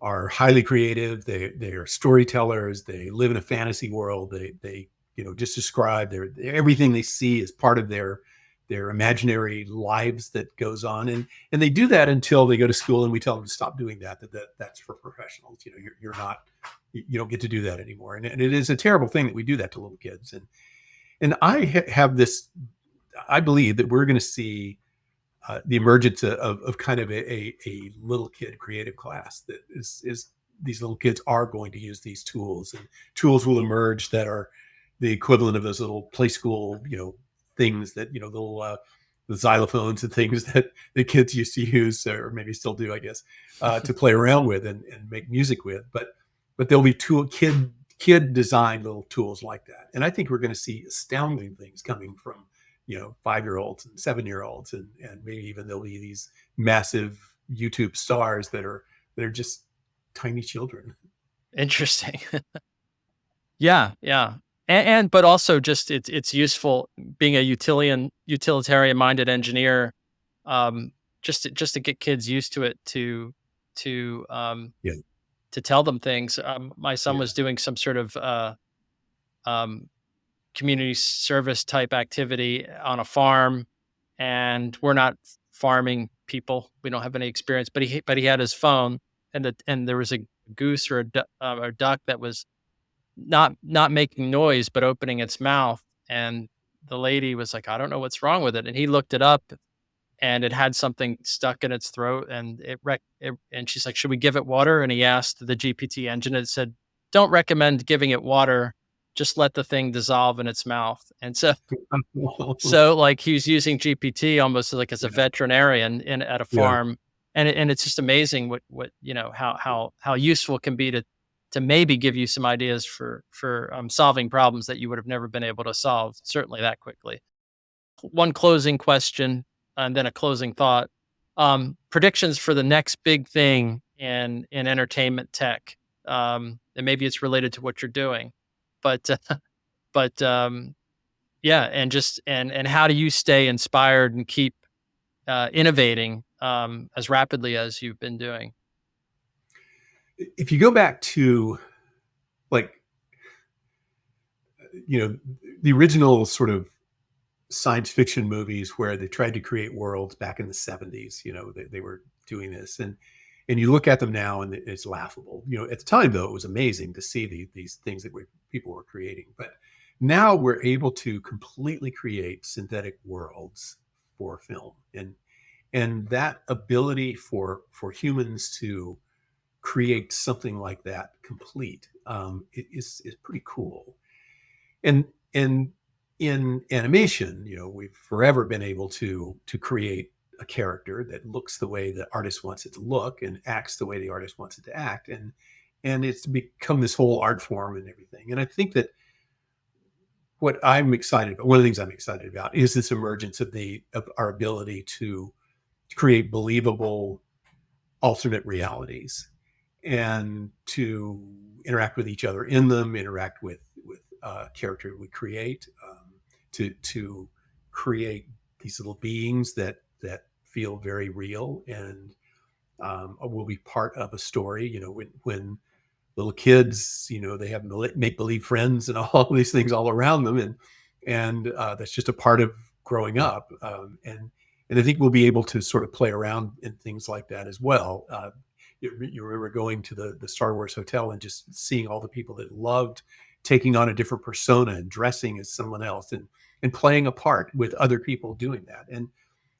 are highly creative. They are storytellers. They live in a fantasy world. They just describe everything they see as part of their imaginary lives that goes on, and they do that until they go to school, and we tell them to stop doing that. That's for professionals. You're not, you don't get to do that anymore, and it is a terrible thing that we do that to little kids. And have this. I believe that we're going to see the emergence of kind of a little kid creative class that is these little kids are going to use these tools, and tools will emerge that are the equivalent of those little play school things that little the xylophones and things that the kids used to use, or maybe still do, I guess, to play around with and make music with. But there'll be kid designed little tools like that, and I think we're going to see astounding things coming from 5-year-olds and 7-year-olds, and maybe even there'll be these massive YouTube stars that are just tiny children. Interesting. Yeah, yeah. And but also just it's useful being a utilitarian minded engineer, um, just to get kids used to it to um Yeah, to tell them things. My son yeah, was doing some sort of um community service type activity on a farm, and we're not farming people. We don't have any experience, but he had his phone, and there was a goose or a duck that was not making noise, but opening its mouth, and the lady was like, "I don't know what's wrong with it," and he looked it up, and it had something stuck in its throat, and and she's like, "Should we give it water?" And he asked the GPT engine, and it said, "Don't recommend giving it water, just let the thing dissolve in its mouth." And so, like, he was using GPT almost like as a yeah, veterinarian in at a yeah. farm, and it's just amazing what how useful it can be to maybe give you some ideas for solving problems that you would have never been able to solve, certainly that quickly. One closing question, and then a closing thought. Predictions for the next big thing in entertainment tech, and maybe it's related to what you're doing, but but yeah, and just and how do you stay inspired and keep innovating as rapidly as you've been doing? If you go back to, like, you know the original sort of science fiction movies where they tried to create worlds back in the 70s, they were doing this, and you look at them now and it's laughable. At the time, though, it was amazing to see these things that people were creating. But now we're able to completely create synthetic worlds for film, and that ability for humans to create something like that complete, is pretty cool. And in animation, we've forever been able to create a character that looks the way the artist wants it to look and acts the way the artist wants it to act, and it's become this whole art form and everything. And I think that what I'm excited about, one of the things I'm excited about, is this emergence of our ability to create believable alternate realities, and to interact with each other in them, interact with character we create, to create these little beings that feel very real, and will be part of a story. When little kids, they have make believe friends and all these things all around them, and that's just a part of growing up. And I think we'll be able to sort of play around in things like that as well. You remember going to the Star Wars hotel and just seeing all the people that loved taking on a different persona and dressing as someone else, and playing a part with other people doing that. And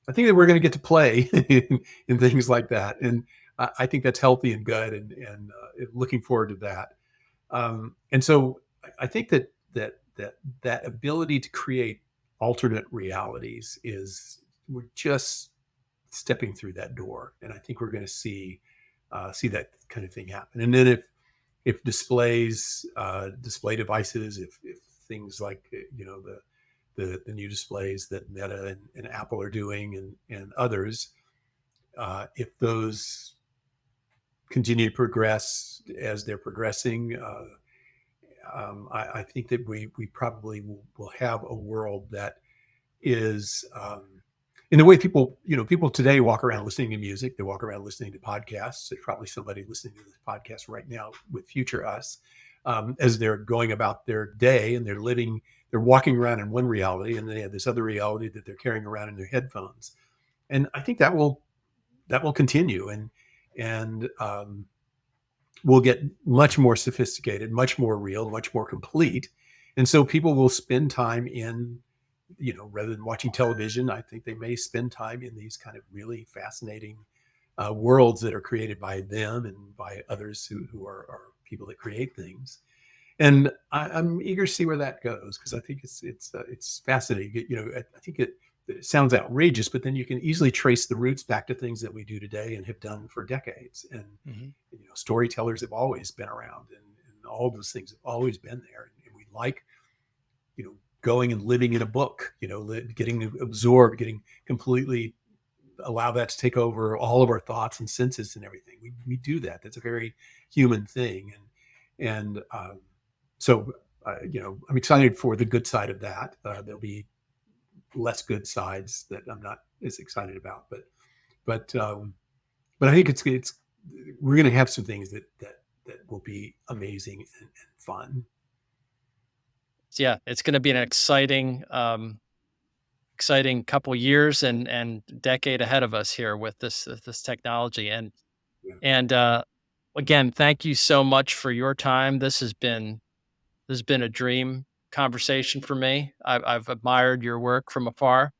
I think that we're going to get to play in things like that. And I think that's healthy and good, and looking forward to that. And so I think that ability to create alternate realities is, we're just stepping through that door, and I think we're going to see that kind of thing happen. And then if displays, display devices, if things like the new displays that Meta and Apple are doing, and others, if those continue to progress as they're progressing, I think that we probably will have a world that is, in the way people today walk around listening to music. They walk around listening to podcasts. There's probably somebody listening to this podcast right now with future us, as they're going about their day, and they're walking around in one reality, and they have this other reality that they're carrying around in their headphones. And I think that will continue, and will get much more sophisticated, much more real, much more complete. And so people will spend time in, rather than watching television, I think they may spend time in these kind of really fascinating worlds that are created by them and by others who are people that create things. And I'm eager to see where that goes, because I think it's fascinating. I think it sounds outrageous, but then you can easily trace the roots back to things that we do today and have done for decades. And storytellers have always been around, and all those things have always been there. And we like, going and living in a book, getting absorbed, getting completely, allow that to take over all of our thoughts and senses and everything. We do that. That's a very human thing. And so, I'm excited for the good side of that. There'll be less good sides that I'm not as excited about, but I think it's we're going to have some things that will be amazing and fun. Yeah, it's going to be an exciting couple years and decade ahead of us here with this technology. Yeah. And again, thank you so much for your time. This has been a dream conversation for me. I've admired your work from afar,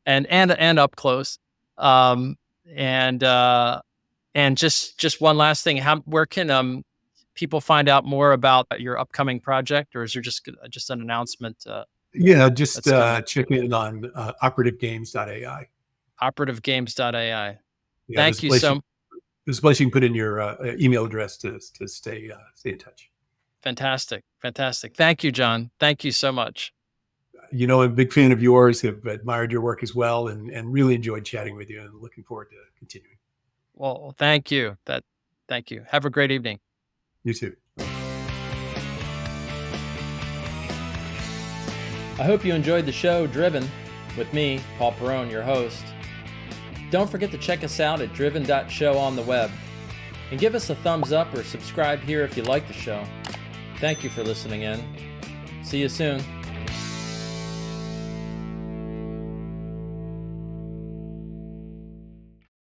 and up close. Um, and uh, and just one last thing, where can people find out more about your upcoming project, or is there just an announcement Yeah, just that's coming? check in on OperativeGames.ai. OperativeGames.AI. Yeah, Thank you so there's a place you can put in your email address to stay in touch. Fantastic, fantastic. Thank you, John. Thank you so much. I'm a big fan of yours. Have admired your work as well, and really enjoyed chatting with you, and looking forward to continuing. Well, thank you. Have a great evening. You too. I hope you enjoyed the show Driven with me, Paul Perrone, your host. Don't forget to check us out at driven.show on the web, and give us a thumbs up or subscribe here if you like the show. Thank you for listening in. See you soon.